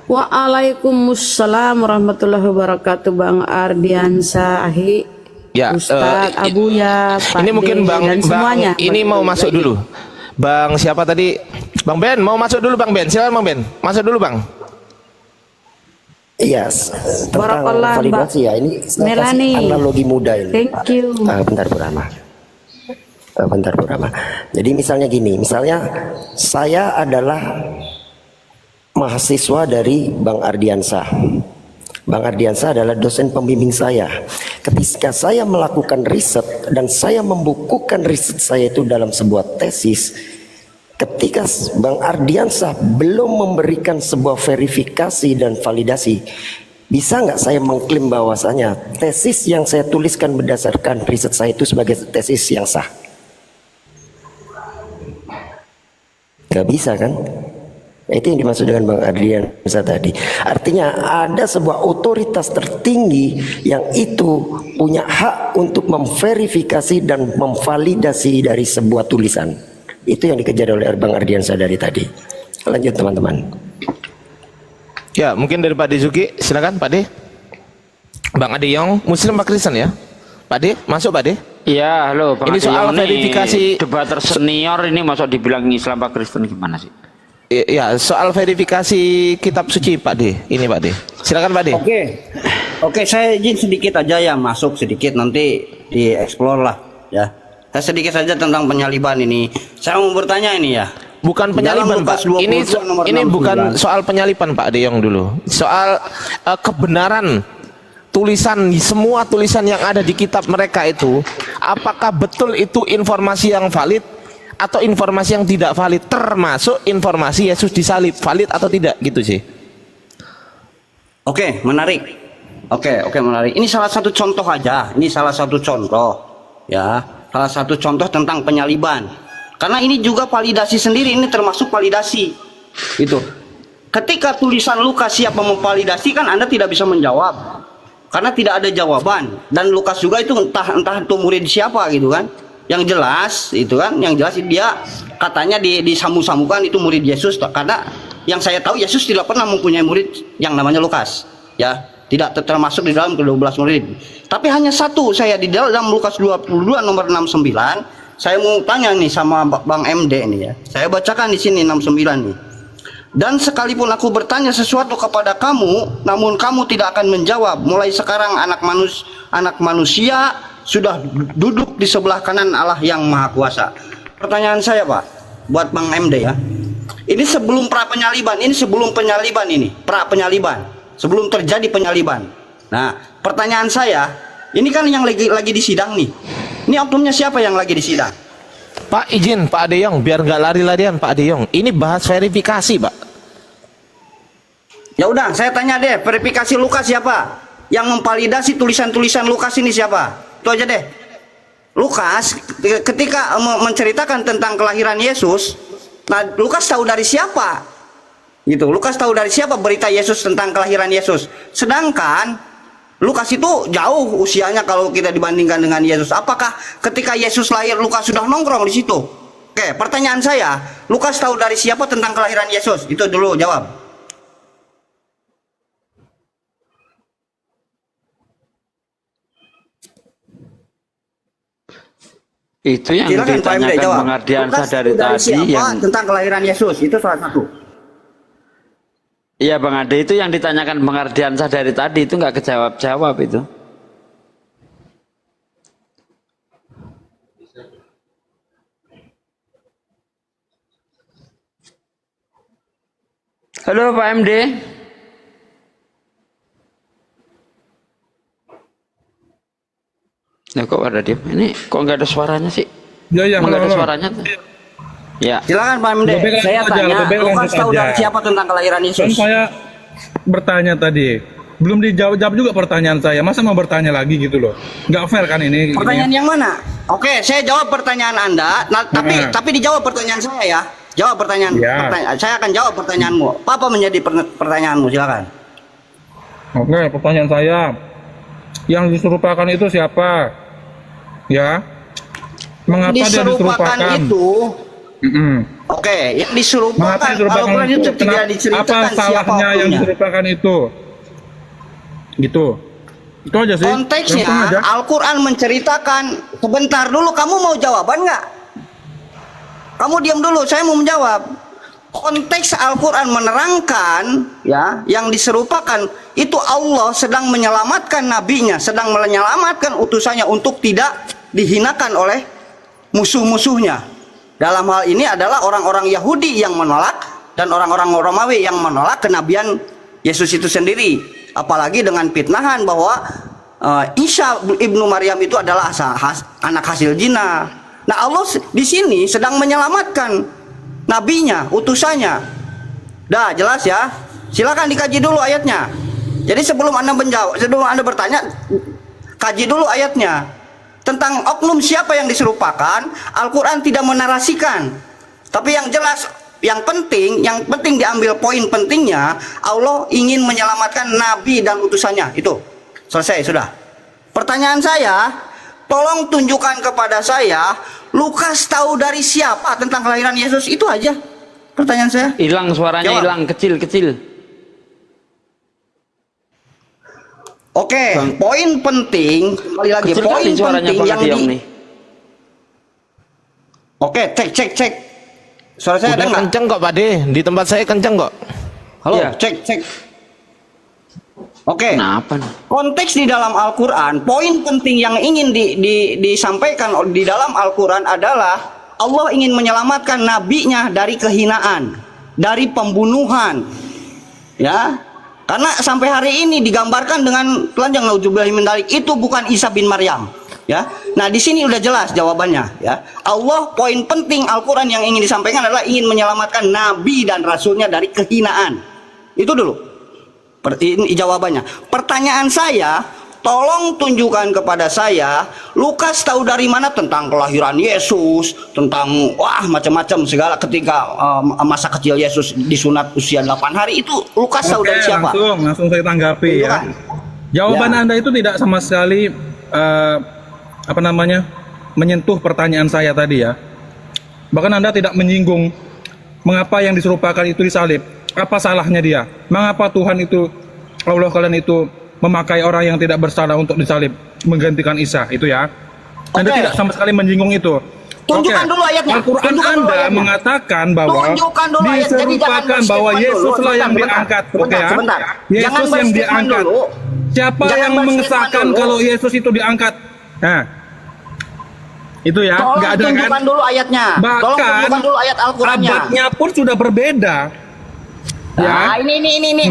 Waalaikumsalam warahmatullahi wabarakatuh, Bang Ardiansa, Ahi, Ya, Ustadz, Abu ya, Pak ini mungkin D, Bang, dan semuanya. ini mau masuk dulu. Bang siapa tadi? Bang Ben mau masuk dulu, Bang Ben. Silakan Bang Ben. Masuk dulu, Bang. Iya, tentang Barakallah, validasi ya. Ini saya Melani. kasih analogi muda ini. Thank Pak. you. Bentar Bu Rama. Jadi misalnya gini, misalnya saya adalah mahasiswa dari Bang Ardiansa. Bang Ardiansa adalah dosen pembimbing saya. Ketika saya melakukan riset dan saya membukukan riset saya itu dalam sebuah tesis, ketika Bang Ardiansa belum memberikan sebuah verifikasi dan validasi, bisa nggak saya mengklaim bahwasanya tesis yang saya tuliskan berdasarkan riset saya itu sebagai tesis yang sah? Gak bisa kan? Itu yang dimaksud dengan Bang Ardiansa tadi. Artinya ada sebuah otoritas tertinggi yang itu punya hak untuk memverifikasi dan memvalidasi dari sebuah tulisan. Itu yang dikejar oleh Bang Ardiansa dari tadi. Lanjut teman-teman. Ya, mungkin dari Pak Desugi. Silakan Pak De. Bang Ade Yong, Muslim apa Kristen ya? Pak De, masuk Pak De. Iya, halo Bang Ini soal Ade Yong, verifikasi- debater senior ini masuk dibilang Islam apa Kristen gimana sih? Ya, soal verifikasi kitab suci Pak De. Ini Pak De. Silakan Pak De. Oke, Oke, saya izin sedikit aja ya, masuk sedikit nanti dieksplor lah ya. Saya sedikit saja tentang penyaliban ini. Saya mau bertanya ini ya. Bukan Dalam penyaliban, Pak. Lukas 22 nomor Ini 69. bukan soal penyaliban, Pak De Jong dulu. Soal kebenaran tulisan, semua tulisan yang ada di kitab mereka itu, apakah betul itu informasi yang valid atau informasi yang tidak valid, termasuk informasi Yesus disalib, valid atau tidak gitu sih. Oke, menarik. Oke, menarik. Ini salah satu contoh aja. Ini salah satu contoh ya. Salah satu contoh tentang penyaliban. Karena ini juga validasi sendiri, ini termasuk validasi. Itu. Ketika tulisan Lukas siapa memvalidasi kan Anda tidak bisa menjawab. Karena tidak ada jawaban. Dan Lukas juga itu entah itu murid siapa gitu kan. Yang jelas itu kan, yang jelas dia katanya disamu-samukan itu murid Yesus, karena yang saya tahu Yesus tidak pernah mempunyai murid yang namanya Lukas. Ya, tidak termasuk di dalam ke-12 murid. Tapi hanya satu saya di dalam Lukas 22 nomor 69. Saya mau tanya nih sama Bang MD ini ya. Saya bacakan di sini 69 nih. Dan sekalipun aku bertanya sesuatu kepada kamu, namun kamu tidak akan menjawab. Mulai sekarang anak manusia sudah duduk di sebelah kanan Allah yang Maha Kuasa. Pertanyaan saya, Pak, buat Bang MD ya. Ini sebelum pra penyaliban, sebelum terjadi penyaliban. Nah, pertanyaan saya, ini kan yang lagi di sidang nih. Ini oknumnya siapa yang lagi di sidang? Pak, izin Pak De Jong, biar nggak lari-larian Pak De Jong. Ini bahas verifikasi, Pak. Ya udah, saya tanya deh, verifikasi Lukas siapa? Yang memvalidasi tulisan-tulisan Lukas ini siapa? Itu aja deh. Lukas ketika menceritakan tentang kelahiran Yesus, nah Lukas tahu dari siapa? Gitu. Lukas tahu dari siapa berita Yesus tentang kelahiran Yesus. Sedangkan Lukas itu jauh usianya kalau kita dibandingkan dengan Yesus. Apakah ketika Yesus lahir Lukas sudah nongkrong di situ? Oke, pertanyaan saya, Lukas tahu dari siapa tentang kelahiran Yesus? Itu dulu jawab. Itu yang Silakan Pak Emre ditanyakan jawab. Bang Ardiansah Lukas dari tahu tadi siapa yang tentang kelahiran Yesus? Itu salah satu. iya Bang Ade, itu yang ditanyakan Bang Ardiansah dari tadi itu nggak kejawab-jawab itu. Halo Pak MD. Nah, kok ada dia? Ini kok nggak ada suaranya sih? Ya, Emang nggak ada halo. suaranya tuh? Ya. Silakan Pak Emre. Lebih Saya lanjut aja, tanya, lebih Lukas lanjut tahu aja. dari siapa tentang kelahiran Kan Yesus? saya bertanya tadi, belum dijawab juga pertanyaan saya. Masa mau bertanya lagi gitu loh? Nggak fair kan ini? Pertanyaan yang mana? Oke, saya jawab pertanyaan Anda. Nah, tapi dijawab pertanyaan saya ya. Jawab pertanyaan. Ya. Saya akan jawab pertanyaanmu. Apa menjadi pertanyaanmu? Silakan. Oke, pertanyaan saya, yang diserupakan itu siapa? Ya, mengapa dia diserupakan? itu. Mm-mm. Oke, yang Mengapa diserupakan. diserupakan Al-Quran itu tidak apa diceritakan siapa salahnya yang oknumnya. diserupakan itu? Gitu. Itu aja sih. Konteksnya Langsung aja. Al-Quran menceritakan. Sebentar dulu, kamu mau jawaban nggak? Kamu diam dulu, saya mau menjawab. Konteks Al-Quran menerangkan ya, yang diserupakan itu Allah sedang menyelamatkan nabinya, sedang menyelamatkan utusannya untuk tidak dihinakan oleh musuh-musuhnya. Dalam hal ini adalah orang-orang Yahudi yang menolak dan orang-orang Romawi yang menolak kenabian Yesus itu sendiri. Apalagi dengan fitnahan bahwa Isa ibnu Maryam itu adalah anak hasil zina. Nah, Allah di sini sedang menyelamatkan nabinya, utusannya. Dah jelas ya. Silakan dikaji dulu ayatnya. Jadi sebelum Anda menjawab, sebelum Anda bertanya, kaji dulu ayatnya. Tentang oknum siapa yang diserupakan, Al-Quran tidak menarasikan. Tapi yang jelas, yang penting diambil poin pentingnya, Allah ingin menyelamatkan nabi dan utusannya. Itu selesai sudah. Pertanyaan saya, tolong tunjukkan kepada saya, Lukas tahu dari siapa tentang kelahiran Yesus? Itu aja pertanyaan saya. Hilang suaranya, Jawab. hilang kecil-kecil. Oke, poin penting, kembali lagi, Kecil poin kali suaranya penting Bang yang Ardiam nih. Oke, cek. Suara saya ada Udah nggak? kenceng kok Pak De, di tempat saya kenceng kok. Halo, Iya. cek. Oke. Kenapa nih? Konteks di dalam Al-Quran, poin penting yang ingin disampaikan di dalam Al-Quran adalah Allah ingin menyelamatkan nabinya dari kehinaan, dari pembunuhan. Ya. Karena sampai hari ini digambarkan dengan telanjang naudzubillahi min dzalik, itu bukan Isa bin Maryam. Ya. Nah, di sini udah jelas jawabannya, ya. Allah, poin penting Al-Quran yang ingin disampaikan adalah ingin menyelamatkan nabi dan rasulnya dari kehinaan. Itu dulu. Ini jawabannya. Pertanyaan saya, tolong tunjukkan kepada saya, Lukas tahu dari mana tentang kelahiran Yesus, tentang macam-macam segala ketika masa kecil Yesus disunat usia 8 hari, itu Lukas tahu dari siapa? Langsung saya tanggapi ya. Tunjukkan. Jawaban Ya. Anda itu tidak sama sekali menyentuh pertanyaan saya tadi ya. Bahkan Anda tidak menyinggung mengapa yang diserupakan itu disalib. Apa salahnya dia? Mengapa Tuhan itu, Allah kalian itu memakai orang yang tidak bersalah untuk disalib, menggantikan Isa itu ya? Anda Oke. tidak sama sekali menyinggung itu. Tunjukkan Oke. dulu ayatnya. Al-Quran Tunjukkan dulu Anda ayatnya. mengatakan bahwa Tunjukkan dulu ayat. Jadi jangan diserupakan bahwa berstatement Yesus dulu. lah yang Sebentar, diangkat. sebentar, Oke ya? sebentar. Yesus Jangan yang berstatement diangkat. dulu. Siapa Jangan yang berstatement mengesahkan dulu. kalau Yesus itu diangkat? Nah, itu ya, Tolong nggak ada kan? tunjukkan dulu ayatnya. Tolong Bahkan tunjukkan dulu ayat Al-Qurannya. abadnya pun sudah berbeda. Nah, ini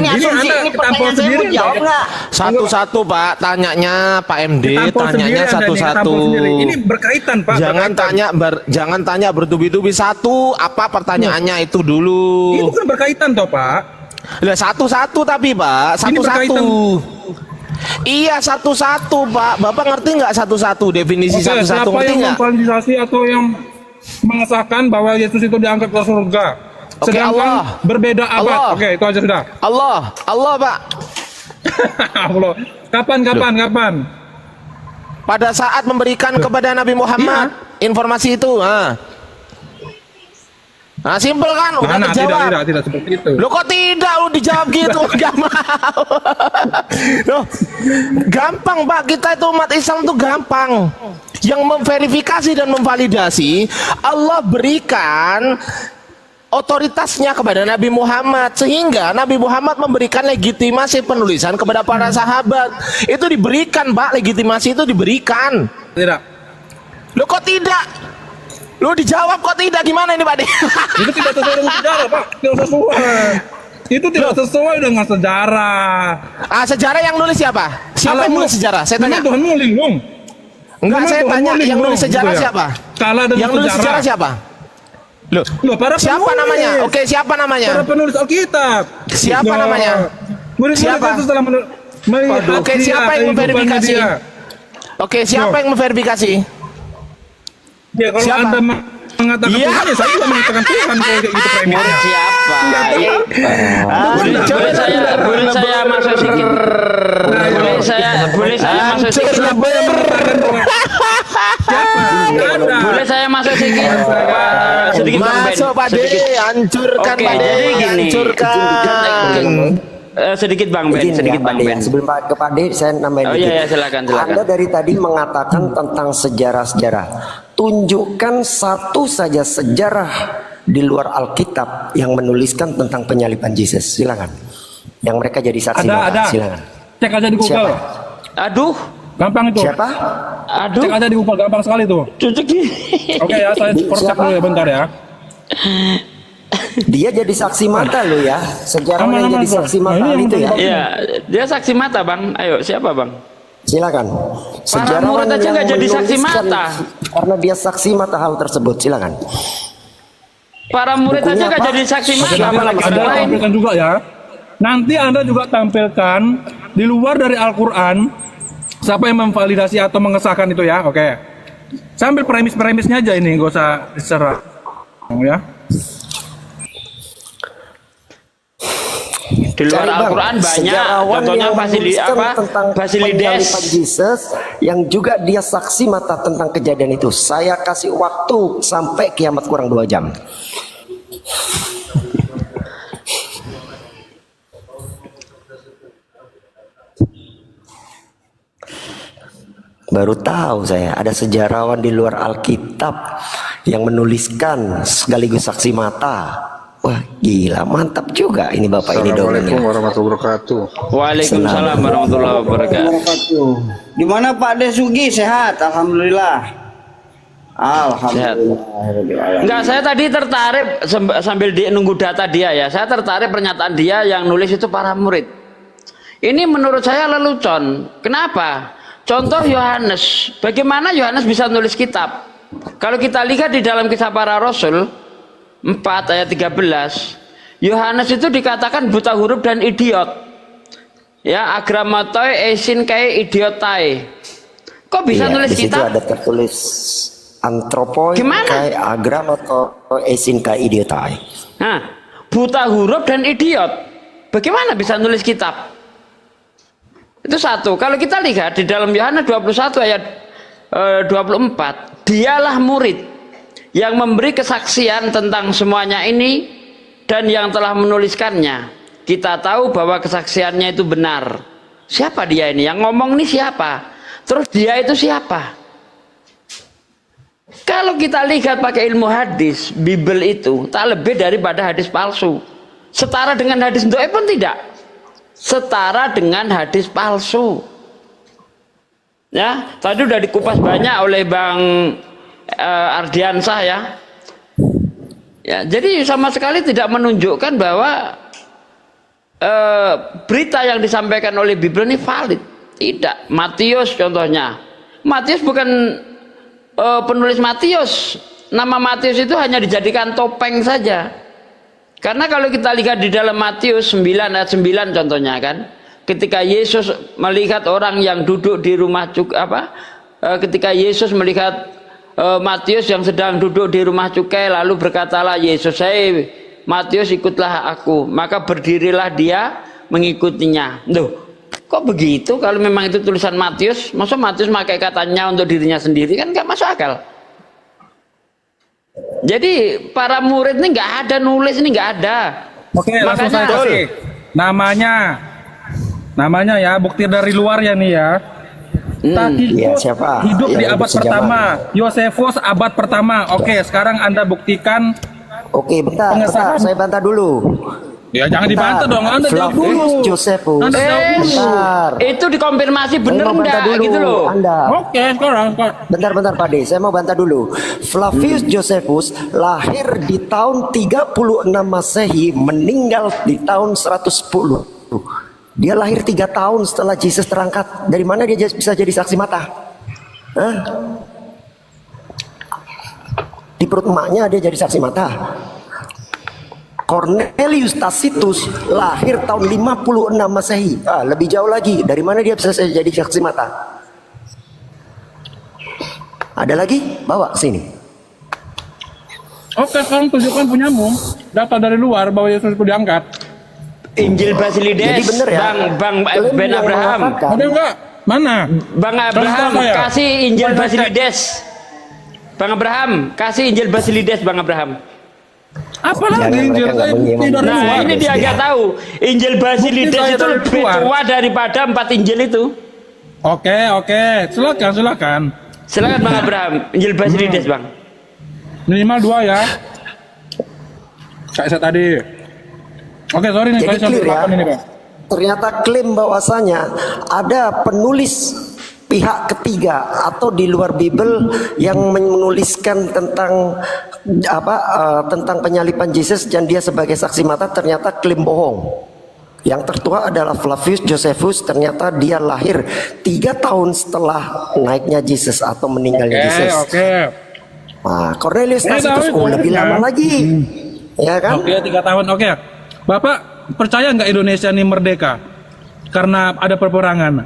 asumsi. Anda Ini ketampol pertanyaan saya mau sendiri, jawab Bang. nggak? Satu-satu Pak, tanyanya Pak MD, Ketampol tanyanya sendiri Anda nih, satu-satu. ketampol sendiri. Ini berkaitan Pak. Jangan berkaitan. jangan tanya bertubi-tubi. Satu, apa pertanyaannya itu Itu dulu. kan berkaitan toh Pak. Lah satu-satu tapi Pak, Ini berkaitan. satu-satu. Iya satu-satu Pak. Bapak ngerti nggak satu-satu definisi Oke, satu-satu siapa ngerti yang nggak? memvalidasi atau yang mengesahkan bahwa Yesus itu diangkat ke surga? Oke, Sedangkan Allah. berbeda abad. Allah. Oke, itu aja sudah. Allah Pak. Allah. Kapan? Pada saat memberikan kepada Nabi Muhammad informasi itu, nah simpel kan, udah Mana? terjawab. Tidak seperti itu. Lo kok tidak lu dijawab gitu? Gak mau. Loh, gampang Pak, kita itu umat Islam tuh gampang. Yang memverifikasi dan memvalidasi Allah berikan otoritasnya kepada Nabi Muhammad, sehingga Nabi Muhammad memberikan legitimasi penulisan kepada para sahabat. Itu diberikan Pak, legitimasi itu diberikan. Tidak. Lo kok tidak? Lo dijawab kok tidak, gimana ini Pak De? Itu tidak sesuai dengan sejarah, Pak. Tidak sesuai. Itu tidak sesuai dengan sejarah. Sejarah yang nulis siapa? Siapa yang nulis sejarah? Saya tanya. Memang Tuhan linglung. Enggak, Memang saya Tuhan tanya linglung, yang nulis sejarah gitu ya. siapa? Kalah dengan Yang nulis sejarah siapa? Loh, Para siapa penulis. namanya? Oke, siapa namanya? Para penulis Alkitab. Siapa Nah, namanya? murid-murid Siapa? Yesus telah melihat Oke, dia, siapa yang kehidupannya memverifikasi? dia. Oke, siapa Loh. yang memverifikasi? Ya, kalau Siapa? Anda mengatakan Iya. Tuhan, ya saya juga mengatakan Tuhan kalau kayak gitu premisnya. Siapa? Ya, boleh saya masuk sedikit. Boleh saya masuk sedikit. Siapa yang mengatakan bahwa siapa? Anda. Boleh saya masuk sedikit? Sedikit Bang Ben. Masuk Pak De, hancurkan Oke, Pak De, jadi gini. hancurkan. Sedikit Bang Ben, Izin ya, sedikit Pak Bang De, Ben. sebelum Pak ke Pak De, saya nambahin Oh dikit. iya, silakan. Anda dari tadi mengatakan tentang sejarah-sejarah. Tunjukkan satu saja sejarah di luar Alkitab yang menuliskan tentang penyaliban Yesus. Silakan. Yang mereka jadi saksi mata. Ada. Silakan. Cek aja di Google. Siapa? Aduh, Gampang itu. Siapa? Cek aja di Google, gampang sekali tuh. cucuk gini. Oke ya, saya cross check Siapa? dulu ya bentar ya. Dia jadi saksi mata lo ya. Sejarawan yang Aman, jadi Bro. saksi Nah, mata ini yang itu ya. betul. Iya, dia saksi mata Bang. Ayo, siapa Bang? Silakan. murid aja yang nggak jadi saksi menuliskan mata. karena dia saksi mata hal tersebut. Silakan. Para murid Bukunya aja nggak apa? jadi saksi Oke, mata, nanti apalagi Anda orang lain. tampilkan juga ya. Nanti Anda juga tampilkan di luar dari Al-Quran siapa yang memvalidasi atau mengesahkan itu ya. Oke. Sambil premis-premisnya aja ini, nggak usah diserah. Ya. Di luar Cari, Bang, Al-Quran banyak. sejarawan Contohnya yang menuliskan tentang Basilides. penyaliban Yesus yang juga dia saksi mata tentang kejadian itu. Saya kasih waktu sampai kiamat kurang 2 jam. Baru tahu saya ada sejarawan di luar Alkitab yang menuliskan sekaligus saksi mata Wah, gila, mantap juga ini Bapak ini Assalamualaikum dongengnya. warahmatullahi wabarakatuh. Waalaikumsalam warahmatullahi wabarakatuh. Di mana Pak Desugi? Sehat, alhamdulillah. Sehat. Enggak, saya tadi tertarik sambil nunggu data dia ya. Saya tertarik pernyataan dia yang nulis itu para murid. Ini menurut saya lelucon. Kenapa? Contoh Yohanes. Bagaimana Yohanes bisa nulis kitab? Kalau kita lihat di dalam kisah para rasul 4 ayat 13, Yohanes itu dikatakan buta huruf dan idiot. Ya, agramatoi esin kai idiotai. Kok bisa Iya, nulis di situ kitab? ada tertulis antropoi Gimana? kai agram atau esin kai idiotai. Nah, buta huruf dan idiot. Bagaimana bisa nulis kitab? Itu satu. Kalau kita lihat di dalam Yohanes 21 ayat 24, dialah murid yang memberi kesaksian tentang semuanya ini dan yang telah menuliskannya. Kita tahu bahwa kesaksiannya itu benar. Siapa dia ini? Yang ngomong ini siapa? Terus dia itu siapa? Kalau kita lihat pakai ilmu hadis, Bible itu tak lebih daripada hadis palsu. Setara dengan hadis dhaif pun tidak. Setara dengan hadis palsu. Ya, tadi udah dikupas banyak oleh Bang Ardiansah ya. Ya, jadi sama sekali tidak menunjukkan bahwa berita yang disampaikan oleh Bible ini valid. Tidak. Matius contohnya. Matius bukan penulis Matius. Nama Matius itu hanya dijadikan topeng saja. Karena kalau kita lihat di dalam Matius 9 ayat 9 contohnya kan, ketika Yesus melihat orang yang duduk di rumah ketika Yesus melihat Matius yang sedang duduk di rumah cukai, lalu berkatalah Yesus, "Hei Matius, ikutlah aku." Maka berdirilah dia mengikutinya. Loh, kok begitu? Kalau memang itu tulisan Matius, masa Matius pakai katanya untuk dirinya sendiri, kan nggak masuk akal. Jadi para murid ini nggak ada nulis, ini nggak ada. Oke, langsung saya kasih namanya ya, bukti dari luar ya nih ya. Takikus Iya, siapa? hidup Yang di abad hidup sejaman. pertama, Yosefus abad pertama. Oke, sekarang Anda buktikan. Oke, bentar, Pengesahan. saya bantah dulu. Ya jangan dibantah dong, Anda jawab dulu. Flavius Josephus. Anda jawab dulu. Bentar. Itu dikonfirmasi bener Saya mau enggak bantah dulu, gitu loh. Anda. Oke, sekarang. Bentar Pak De, saya mau bantah dulu. Flavius Josephus lahir di tahun 36 Masehi, meninggal di tahun 110. Dia lahir 3 tahun setelah Yesus terangkat. Dari mana dia bisa jadi saksi mata? Hah? Di perut emaknya dia jadi saksi mata. Cornelius Tacitus lahir tahun 56 Masehi. Lebih jauh lagi. Dari mana dia bisa jadi saksi mata? Ada lagi? Bawa sini. Oke, sekarang tunjukkan punyamu. Data dari luar bahwa Yesus itu diangkat. Injil Basilides, Jadi bener ya? Bang Kalian Ben yang Abraham. mengatakan- Ada enggak? Mana? Bang Abraham Contoh saya. kasih Injil Saya Basilides. Bang Abraham kasih Injil Basilides, Bang Abraham. Apa lagi Jangan, Injil? mereka nggak Bukti menyimak. dari Nah, luar. ini dia nggak tahu. Injil Basilides Bukti itu dari lebih luar. tua daripada 4 Injil itu. Oke. Silakan. Silakan Bang Abraham, Injil Basilides, Bang. Minimal 2 ya. Kayak saya tadi. Oke, sorry nih, Jadi saya clear ya. ini, Pak. Ternyata klaim bahwasanya ada penulis pihak ketiga atau di luar Bible yang menuliskan tentang tentang penyaliban Yesus dan dia sebagai saksi mata, ternyata klaim bohong. Yang tertua adalah Flavius Josephus, ternyata dia lahir 3 tahun setelah naiknya Yesus atau meninggalnya Yesus. Oke. Nah, Cornelius Ini Tacitus tahu, lebih ya. lama lagi, ya kan? Oke, 3 tahun. Oke. Bapak percaya nggak Indonesia ini merdeka karena ada peperangan?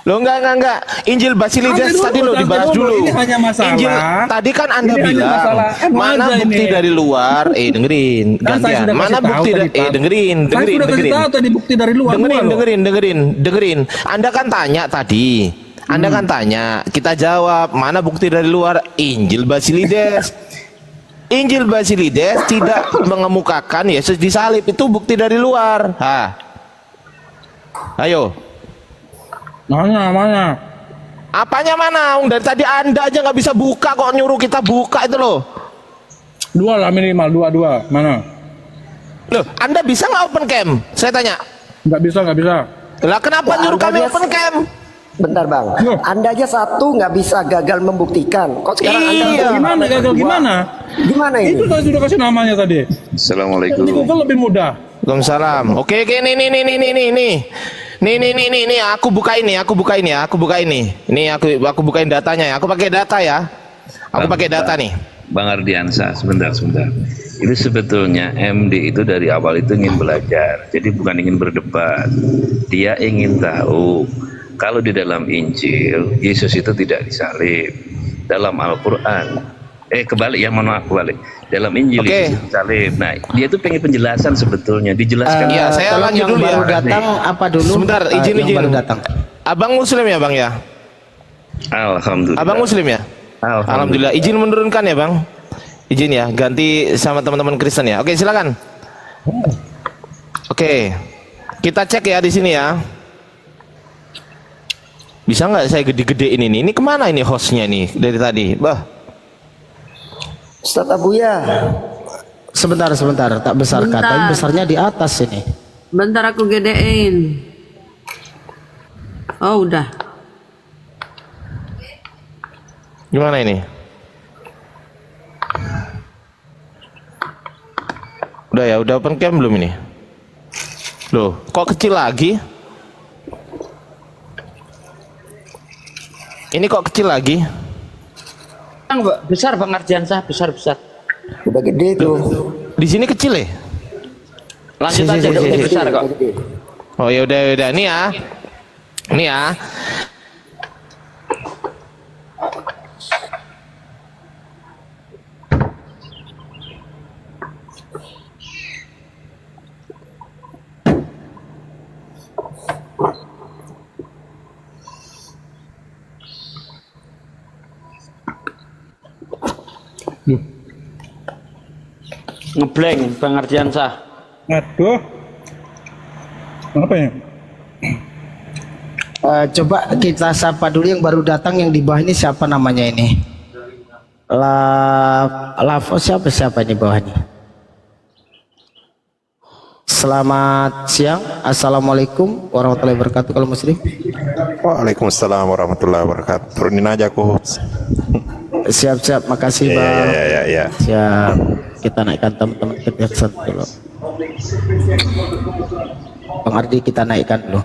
Lo enggak. Injil Basilides Nanti tadi dulu, lo dibahas nanti dulu. dulu. Ini hanya masalah. Injil tadi kan Anda Ini hanya bilang masalah. mana aja bukti ini. dari luar? Dengerin. Kan saya Gantian. sudah Mana kasih tahu bukti tadi, dari Pak. Saya dengerin. sudah kasih tahu tadi bukti dari luar. dua loh. Dengerin. Anda kan tanya tadi. Anda kan tanya, kita jawab, mana bukti dari luar? Injil Basilides. Injil Basilides tidak mengemukakan Yesus disalib, itu bukti dari luar. Ayo. Mana? Apanya mana? Dari tadi Anda aja nggak bisa buka kok, nyuruh kita buka itu loh. Dua lah minimal, dua. Mana? Loh, Anda bisa nggak open cam? Saya tanya. Nggak bisa. Lah kenapa Ya, nyuruh Anda kami aja- open cam? Bentar bang, Loh. Anda aja satu nggak bisa gagal membuktikan. Kok sekarang Anda Iya. Gimana gagal gimana? Gimana ini? Itu tadi sudah kasih namanya tadi. Assalamualaikum. Di Google lebih mudah. Waalaikumsalam. Oke, nih, aku buka ini. Ini aku bukain datanya ya. Aku pakai data ya. Aku pakai data nih. Bang Ardiansa, sebentar. Itu sebetulnya MD itu dari awal itu ingin belajar, jadi bukan ingin berdebat. Dia ingin tahu kalau di dalam Injil Yesus itu tidak disalib. Dalam Al-Quran, kebalik ya, mohon maaf, kebalik. Dalam Injil Oke. Yesus disalib. Nah, dia itu pengen penjelasan sebetulnya, dijelaskan. Iya, saya Tolong lanjut yang dulu ya. baru datang apa dulu? Sebentar, izin. Yang baru datang. Abang Muslim ya, Bang ya? Alhamdulillah. Abang Muslim ya? Alhamdulillah. Izin menurunkan ya, Bang? Izin ya, ganti sama teman-teman Kristen ya. Oke, silakan. Oke, kita cek ya di sini ya. Bisa nggak saya gede-gedein ini? Ini kemana ini hostnya nih dari tadi? Bah, Ustadz Abuya, Sebentar, tak besarkan. Bentar. Tapi besarnya di atas ini. Bentar aku gedein. Oh udah. gimana ini? Udah ya, udah open cam belum ini? Loh, kok kecil lagi? Ini kok kecil lagi? Besar Bang Ardiansyah, besar. udah gede tuh. Di sini kecil ya? Lanjut Si, aja, si, udah si. besar kok. Udah gede. Oh ya udah nih ya. Ngeblank Bang Ardiansyah. Aduh. Apa ya? Coba kita sapa dulu yang baru datang yang di bawah ini siapa namanya ini? Lavo siapa ini bawah ini? Selamat siang, assalamualaikum warahmatullahi wabarakatuh. Kalau muslim, Waalaikumsalam warahmatullahi wabarakatuh. Turunin aja aku. siap-siap, makasih bang. Ya. Siap, kita naikkan teman-teman ke Jackson dulu. Bang Ardi kita naikkan dulu.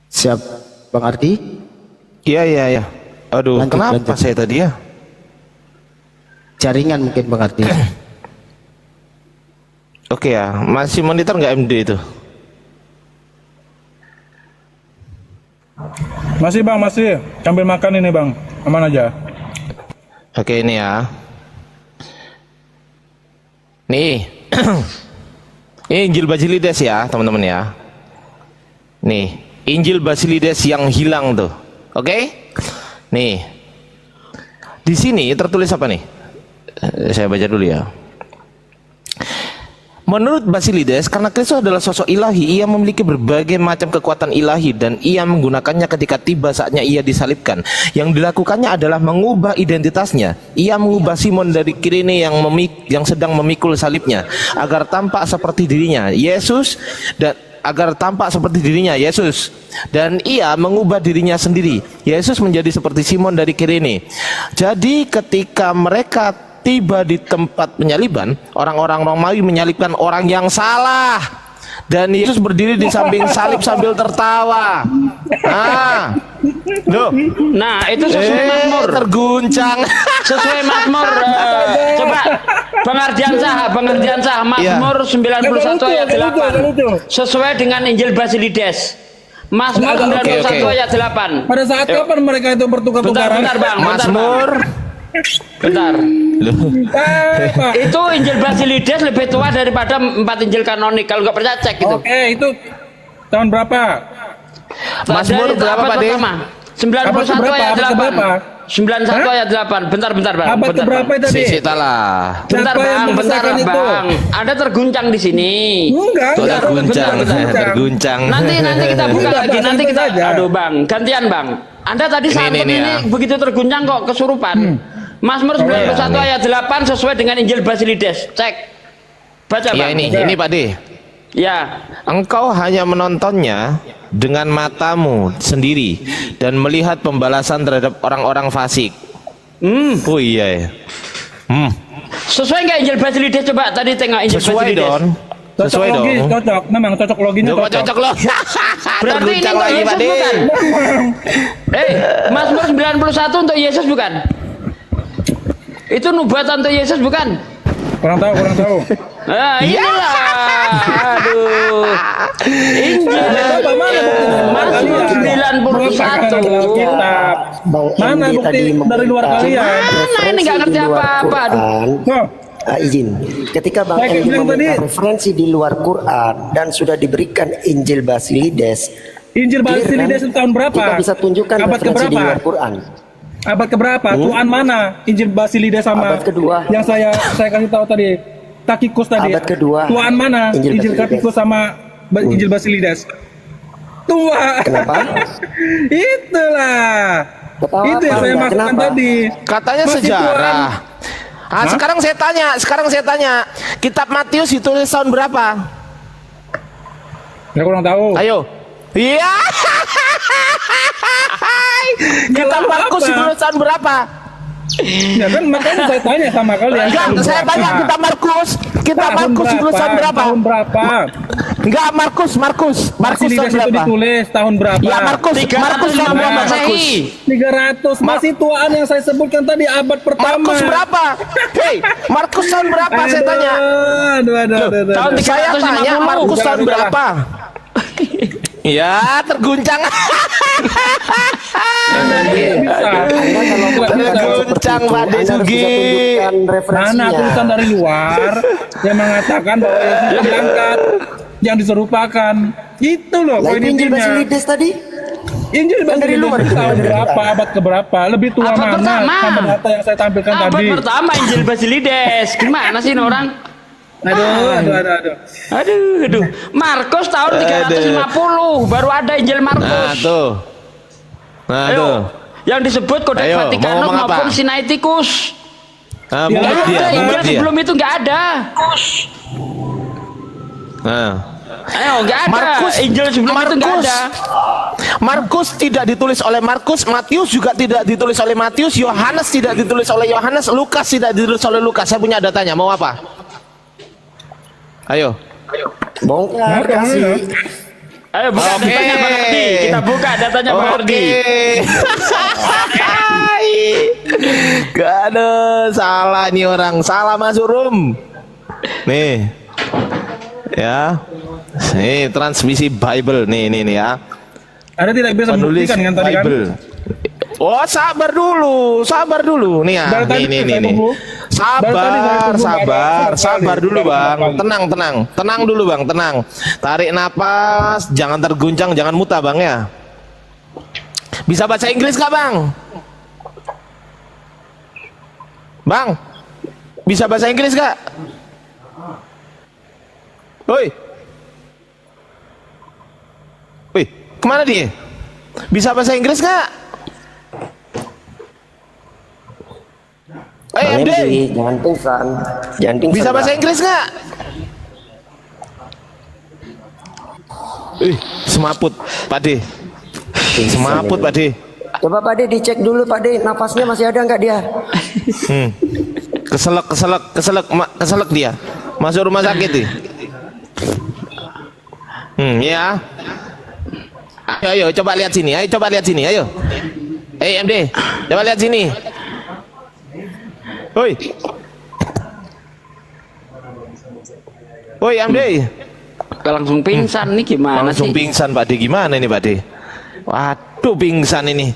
Siap, Bang Ardi. Iya. Aduh, Lanjut, kenapa lanjut. saya tadi ya? Jaringan mungkin Bang Ardi. Oke ya, masih monitor nggak MD itu? Masih bang, masih. Sambil makan ini bang. Aman aja. Oke ini ya. Nih, ini Injil Basilides ya teman-teman ya. Nih, Injil Basilides yang hilang tuh. Oke? Nih, di sini tertulis apa nih? Saya baca dulu ya. Menurut Basilides, karena Kristus adalah sosok ilahi, ia memiliki berbagai macam kekuatan ilahi dan ia menggunakannya ketika tiba saatnya ia disalibkan. Yang dilakukannya adalah mengubah identitasnya. Ia mengubah Simon dari Kirene yang sedang memikul salibnya agar tampak seperti dirinya, Yesus, dan ia mengubah dirinya sendiri. Yesus menjadi seperti Simon dari Kirene. Jadi ketika mereka tiba di tempat penyaliban, orang-orang Romawi menyalibkan orang yang salah dan Yesus berdiri di samping salib sambil tertawa. Nah, itu sesuai Mazmur. Terguncang. Sesuai Mazmur. Coba Bang Ardiansyah, Mazmur 91 ayat 8. Sesuai dengan Injil Basilides. Mazmur 91 Oke. ayat 8. Pada saat kapan mereka itu bertukar-tukaran? Bentar, Bang. Mazmur. Bentar. Itu Injil Basilides lebih tua daripada 4 Injil kanonik. Kalau nggak percaya cek itu. Oke, itu tahun berapa? Mazmur Dari berapa, abad Pak De? pertama. 91 Abad ayat berapa? 8. 91 ayat 8. Bentar Bang. Abad Bentar, keberapa Bang. tadi? Sitalah. Bentar Siapa yang Bang, bentar membesarkan itu? Bang. Anda terguncang di sini. Enggak, Tuh, enggak. terguncang, Bentar. terguncang. Nanti kita buka Enggak, lagi. Bang, Nanti kita santai saja. aduh Bang, gantian Bang. Anda tadi santun ini ini ya. begitu terguncang kok kesurupan. Mazmur 91 ayat 8 sesuai dengan Injil Basilides. Cek. Baca Ya Bang. ini Pak De. Ya. Engkau hanya menontonnya dengan matamu sendiri dan melihat pembalasan terhadap orang-orang fasik. Oh iya ya. Sesuai nggak Injil Basilides, coba tadi tengok Injil Sesuai Basilides. dong. Cocok Sesuai logi, dong. cocok. Memang cocok loginya Coba cocok. cocok loh. Berarti ini Terguncang untuk lagi Pak Yesus De. bukan? Mazmur 91 untuk Yesus bukan? Itu nubuatan untuk Yesus bukan? Kurang tahu. Nah, inilah. Aduh. Injil Mazmur 91. Kitab Bang Mana MD bukti tadi dari luar memberikan kalian? Mana ini nggak ngerti referensi di luar apa-apa, aduh. Quran. Nah, Izin, ketika Bang Saya MD bilang meminta tadi. referensi di luar Quran dan sudah diberikan Injil Basilides, Injil Basilides clear, itu tahun berapa? kita bisa tunjukkan Abad referensi di keberapa? luar Quran. Abad keberapa? Tuan mana? Injil Basilides sama Abad kedua. yang saya kasih tahu tadi. Takikus tadi. Abad kedua. Tuan mana? Injil Injil Basilides. Takikus sama Injil Basilides. Tua. Kenapa? Itulah. Ketawa Itu yang apa saya enggak? maksudkan Kenapa? tadi. Katanya Masih sejarah. Hah? Sekarang saya tanya, kitab Matius ditulis tahun berapa? Ya kurang tahu. Ayo. Iya. Kitab lalu Markus apa? ditulis tahun berapa? Ya kan makanya saya tanya sama kalian. Enggak, tahun saya berapa? tanya kitab Markus. Kitab Tahun Markus ditulis tahun berapa? Tahun berapa? Enggak, Markus tahun Basilides itu berapa? ditulis tahun berapa? Ya Markus tahun berapa Markus? 300 masih tuaan yang saya sebutkan tadi abad pertama. Markus berapa? Hei, Markus tahun berapa saya tanya? Aduh. Tahun Saya tanya 350. Markus tahun Udah. berapa? Ya, terguncang. Terguncang Pak De Sugi. Mana tulisan dari luar yang mengatakan bahwa Yesus diangkat, yang diserupakan. Itu loh Lah poin itu Injil intinya. Basilides tadi. Injil Kan dari luar, Basilides itu tahun dari berapa, luar. abad keberapa, lebih tua Abad mana pertama. sama data yang saya tampilkan Abad tadi. pertama Injil Basilides. Gimana sih ini orang? Aduh. Markus tahun 350 baru ada Injil Nah, Markus. tuh. Nah, Ayo. tuh. Yang disebut Codex Ayo, Vaticanum mau ngomong apa? maupun Sinaiticus. Nah, Ya, mulut Nggak dia, ada Injil mulut dia. sebelum itu nggak ada. Nah. Ayo, nggak ada. Markus- Injil sebelum itu nggak Markus. ada. Markus tidak ditulis oleh Markus, Matius juga tidak ditulis oleh Matius, Yohanes tidak ditulis oleh Yohanes, Lukas tidak ditulis oleh Lukas. Saya punya datanya, mau apa? Ayo. Bongkar kasih. Ayo buka Oke. datanya Bang Ardi. Kita buka datanya Bang Ardi. Gak ada, salah nih orang, salah masuk room. Nih, ya, nih transmisi Bible, nih ya. Ada tidak bisa Penulis membuktikan dengan tadi kan? Bible. Oh, sabar dulu nih ya. Dari tadi saya Nih. tunggu. Dari tadi saya tunggu, Sabar Bang. dulu bang. Bang. Tenang dulu bang, tenang. Tarik napas, jangan terguncang, jangan muta bang ya. Bisa baca Inggris gak bang? Bang, bisa bahasa Inggris gak? Woi, kemana dia? Bisa bahasa Inggris gak? Bang MD, MD, jangan pingsan. Jangan pingsan. bisa bahasa Bang. Inggris gak? Semaput, Pak De. Semaput, Pak De. Coba Pak De dicek dulu Pak De, nafasnya masih ada nggak dia? Keselak dia. Masuk rumah sakit nih. Ya. Ayo, coba lihat sini. Ayo. MD, coba lihat sini. Woi, MD. Langsung pingsan nih gimana Langsung sih? pingsan Pak De, gimana ini Pak De? Waduh, pingsan ini.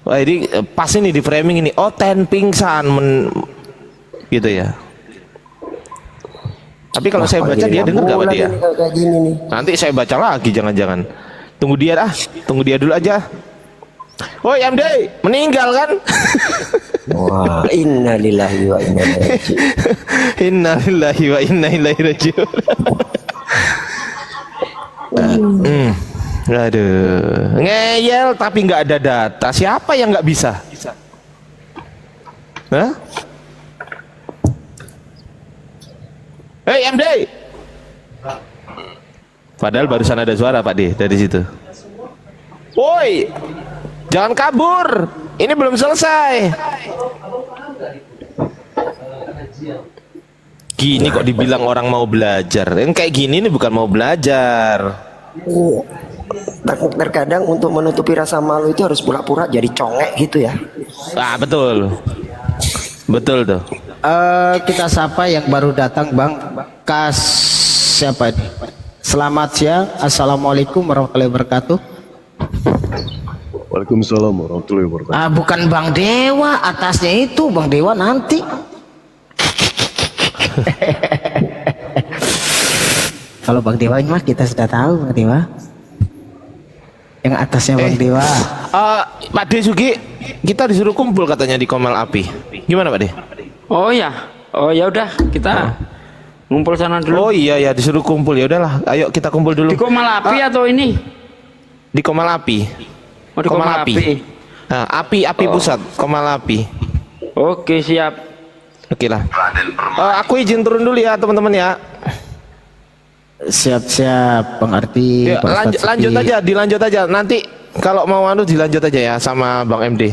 Wah, ini pas ini di framing ini. Oh, pingsan gitu ya. Tapi kalau saya baca dia dengar gak Pak De ya? Kayak gini nih. Nanti saya baca lagi, jangan-jangan. Tunggu dia dulu aja. Woi MD, meninggal kan? Wah, innalillahi wa inna ilaihi raji'un. Innalillahi wa inna ilaihi raji'un. Aduh, ngeyel tapi nggak ada data. Siapa yang nggak bisa? Hah? Hei MD. Padahal barusan ada suara Pak D dari situ. Woi, jangan kabur. Ini belum selesai. Gini kok dibilang orang mau belajar. Yang kayak gini ini bukan mau belajar. Terkadang untuk menutupi rasa malu itu harus pura-pura jadi congek gitu ya. Ah betul. Betul tuh. Kita sapa yang baru datang Bang siapa ini? Selamat siang. Assalamualaikum warahmatullahi wabarakatuh. Waalaikumsalam warahmatullahi wabarakatuh. Bukan Bang Dewa, atasnya itu Bang Dewa nanti. Kalau Bang Dewa ini mah kita sudah tahu Bang Dewa. Yang atasnya Bang Dewa. Pak D Sugi, kita disuruh kumpul katanya di Komal Api. Gimana Pak D? Oh ya udah kita ngumpul sana dulu. Oh iya ya disuruh kumpul, ya udahlah. Ayo kita kumpul dulu. Di Komal Api atau ini? Di Komal Api. Oh, di Komal Api. Nah, api pusat, Komal Api. Oke, siap. Oke lah. Aku izin turun dulu ya teman-teman ya. Siap-siap Bang Arti. Ya, dilanjut aja. Nanti kalau mau dilanjut aja ya sama Bang MD.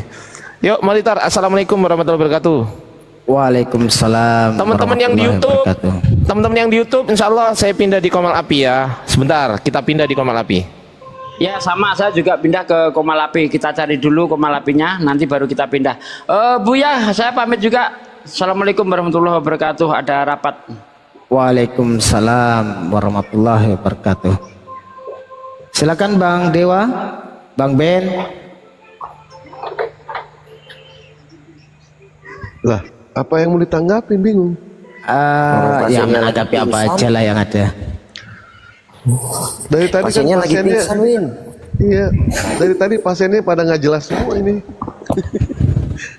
Yuk, Malitar. Assalamualaikum warahmatullahi wabarakatuh. Waalaikumsalam. Teman-teman yang di YouTube, insya Allah saya pindah di Komal Api ya. Sebentar, kita pindah di Komal Api. Ya sama, saya juga pindah ke Komal Api. Kita cari dulu Komal Apinya, nanti baru kita pindah. Buya, saya pamit juga. Assalamualaikum warahmatullahi wabarakatuh. Ada rapat. Waalaikumsalam warahmatullahi wabarakatuh. Silakan Bang Dewa, Bang Ben. Lah, apa yang mau ditanggapin, bingung. Yang menanggapi apa aja lah yang ada. Dari tadi Pasiennya kan lagi pingsan, Win. Iya, dari tadi pasiennya pada nggak jelas semua ini.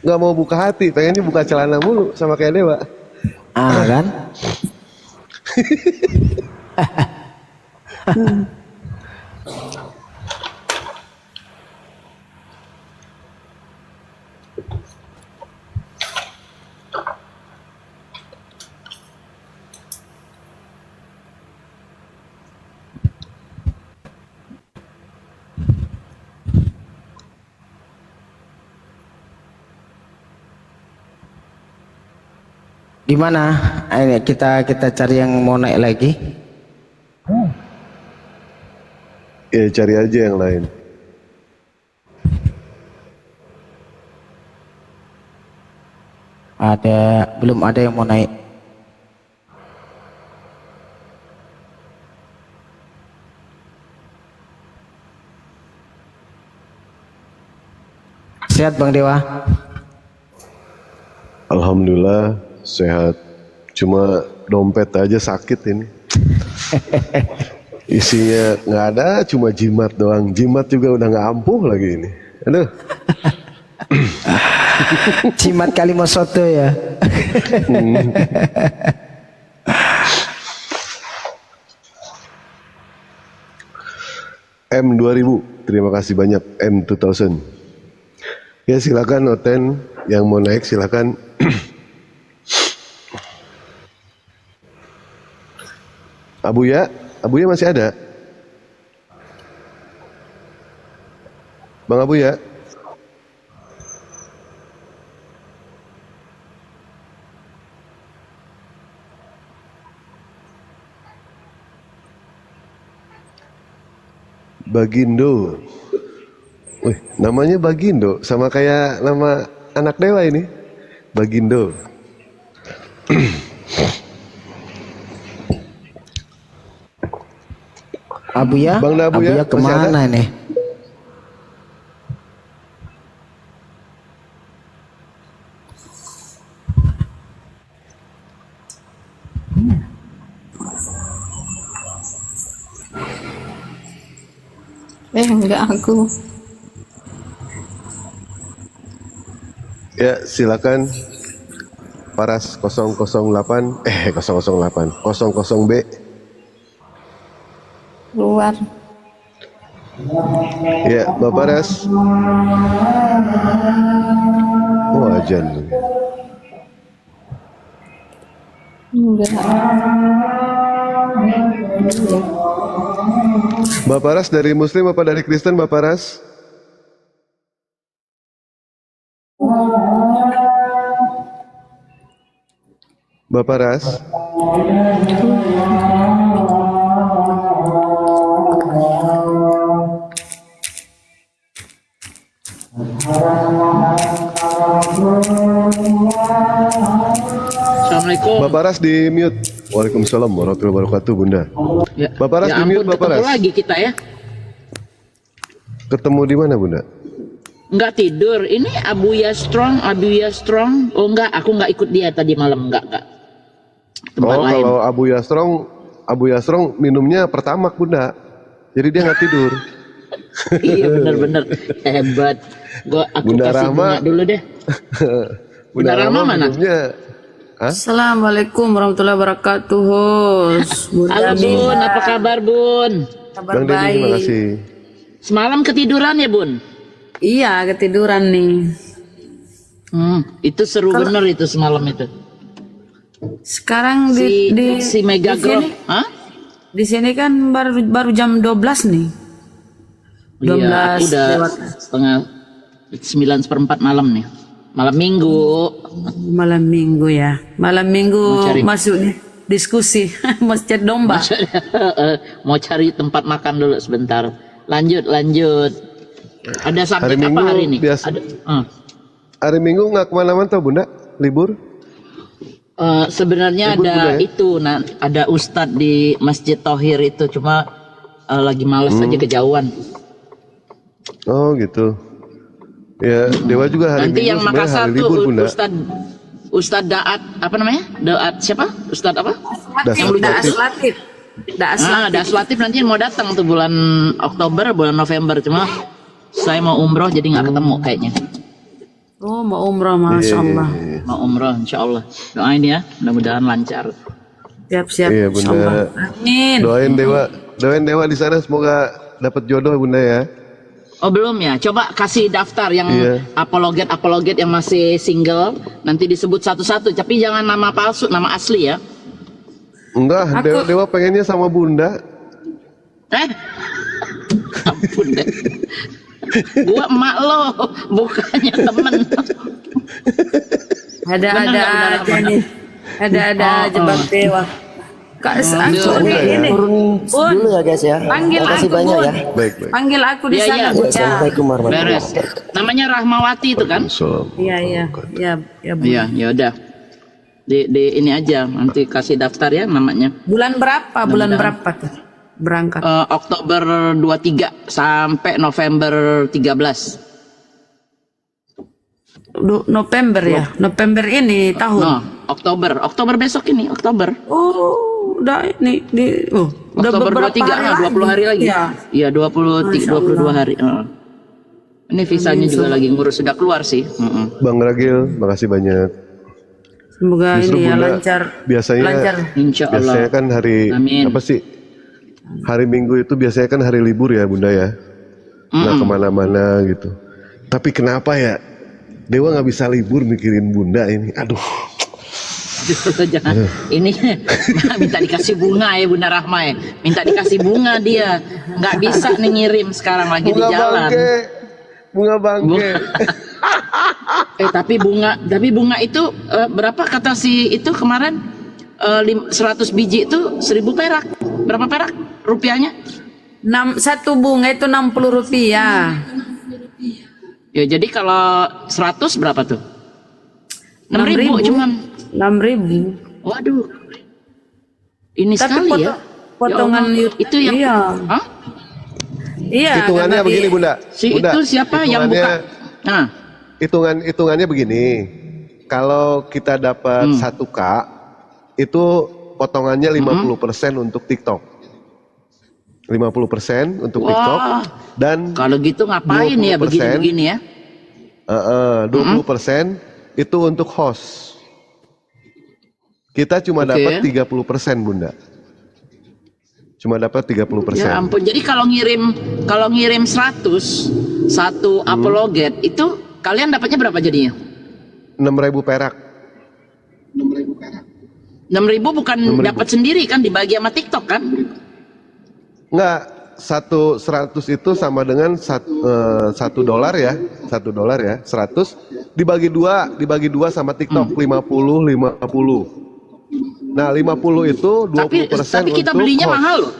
Nggak mau buka hati, pengennya buka celana mulu sama kayak Dewa. Kan? Gimana? Ini kita cari yang mau naik lagi. Ya cari aja yang lain. Belum ada yang mau naik. Sehat Bang Dewa? Alhamdulillah sehat. Cuma dompet aja sakit ini. Isinya nggak ada, cuma jimat doang. Jimat juga udah nggak ampuh lagi ini. Aduh. Jimat Kalimosoto ya. M2000, terima kasih banyak M2000. Ya silakan Oten yang mau naik silakan. Abuya masih ada? Bang Abuya? Bagindo. Wih, namanya Bagindo, sama kayak nama anak Dewa ini. Bagindo. Abuya? Bang Abuya kemana nih? Enggak aku. Ya, silakan Paras 008 00B. Keluar. Ya, Mbak Paras. Oh, ajan. Enggak. Mbak Paras dari Muslim apa dari Kristen, Mbak Paras? Mbak Paras? Assalamualaikum. Mbak Paras di mute. Waalaikumsalam warahmatullahi wabarakatuh, Bunda. Ya, Mbak Paras di mute, Mbak Paras. ketemu lagi kita ya. Ketemu di mana, Bunda? Enggak tidur. Ini Abuya Strong. Oh enggak, aku enggak ikut dia tadi malam, enggak. Tempat Oh, lain. kalau Abu Yasrong minumnya pertamak, Bunda. Jadi dia nggak tidur. Iya benar-benar hebat. Aku Bunda kasih Rahma. bunga dulu deh. Bunda Rahma mana? minumnya. Hah? Assalamualaikum warahmatullahi wabarakatuh. Bunda Halo Bun, apa kabar Bun? Kabar Bang Denny, baik. terima kasih. Semalam ketiduran ya Bun? Iya, ketiduran nih. Itu seru bener itu semalam itu. Sekarang Si Mega di Grow. sini, Hah? di sini kan baru jam 12 nih. 12 Iya, aku udah lewat setengah 9:15 malam nih. Malam Minggu. malam Minggu ya. Malam Minggu Mau cari- masuknya diskusi masjid domba. Mau cari tempat makan dulu sebentar. Lanjut. Ada subjek Hari apa Minggu hari ini? biasa. Ada, Hari Minggu nggak kemana-mana tuh, Bunda? Libur? sebenarnya Libur ada juga ya? itu, ada Ustadz di Masjid Thohir itu, cuma lagi males aja kejauhan. Oh, gitu. Ya, Dewa juga hari Nanti Minggu yang sebenarnya Makassar hari tuh libur, Bunda. Ustadz Daat, apa namanya? Daat siapa? Ustadz apa? Daat Latif. Daat Latif nanti mau datang tuh bulan Oktober, bulan November, cuma saya mau umroh jadi nggak ketemu kayaknya. Oh, mau umrah, masya Allah. Mau umroh insya Allah. Doain ya, mudah-mudahan lancar. Siap-siap. Iya, insya Bunda. Allah. Amin. Doain Dewa di sana semoga dapat jodoh, Bunda ya. Oh belum ya, coba kasih daftar yang Iya. apologet yang masih single, nanti disebut satu-satu, tapi jangan nama palsu, nama asli ya. Enggak, Dewa pengennya sama Bunda. Ampun deh. Gua emak lo, bukannya temen. Ada aja nih. Ada aja Bang Dewa. Kak, aku ini. Turun Bun, dulu ya guys ya. panggil Terima kasih aku, banyak Bun. ya. Baik. Panggil aku di Iya, sana. iya. Bun. Assalamualaikum warahmatullahi Beres. wabarakatuh. Namanya Rahmawati itu kan? Iya. Ya, Bun. Iya, ya udah. Di ini aja, nanti kasih daftar ya namanya. Bulan berapa? Bulan berapa tuh? Berangkat. Oktober 23 sampai November 13. November ya. November ini tahun. No, Oktober besok ini, Oktober. Oh, udah ini udah Oktober beberapa 23, hari 20 hari lagi. Iya. Iya, 22 hari. Ini visanya juga lagi ngurus, sudah keluar sih. Bang Ragil, makasih banyak. Semoga Justru ini ya Bunda, lancar. biasanya lancar. Insya Allah. Biasanya kan hari Amin. apa sih? Hari Minggu itu biasanya kan hari libur ya, Bunda ya. Nggak kemana-mana gitu. Tapi kenapa ya Dewa nggak bisa libur mikirin Bunda ini? Aduh. Jangan. Ini minta dikasih bunga ya Bunda Rahma ya. Minta dikasih bunga dia. Nggak bisa nih ngirim sekarang lagi di jalan. Bunga bangke. Tapi bunga itu berapa kata si itu kemarin 100 biji itu 1.000 perak. Berapa perak rupiahnya? Satu bunga itu 60 rupiah. Ya jadi kalau 100 berapa tuh? 6.000 cuman. 6.000. Waduh. Ini Tapi sekali ya. potongan Ya Allah, itu yang iya. Hah? Iya. Hitungannya karena begini, Bunda. Si Bunda, itu siapa yang buka? Nah, hitungannya begini. Kalau kita dapat 1K itu potongannya 50% untuk TikTok. 50% untuk TikTok dan kalau gitu ngapain ya 20%, begini-begini ya? 20% itu untuk host. Kita cuma dapat 30%, Bunda. Cuma dapat 30%. Ya ampun. Jadi kalau ngirim 100 satu apologet itu kalian dapatnya berapa jadinya? 6.000 perak. 6.000 bukan dapat sendiri kan, dibagi sama TikTok kan? Enggak, 100 itu sama dengan $1 ya, $1 ya, 100 dibagi dua sama TikTok 50. Nah 50 itu 20% tapi kita untuk belinya host. mahal loh.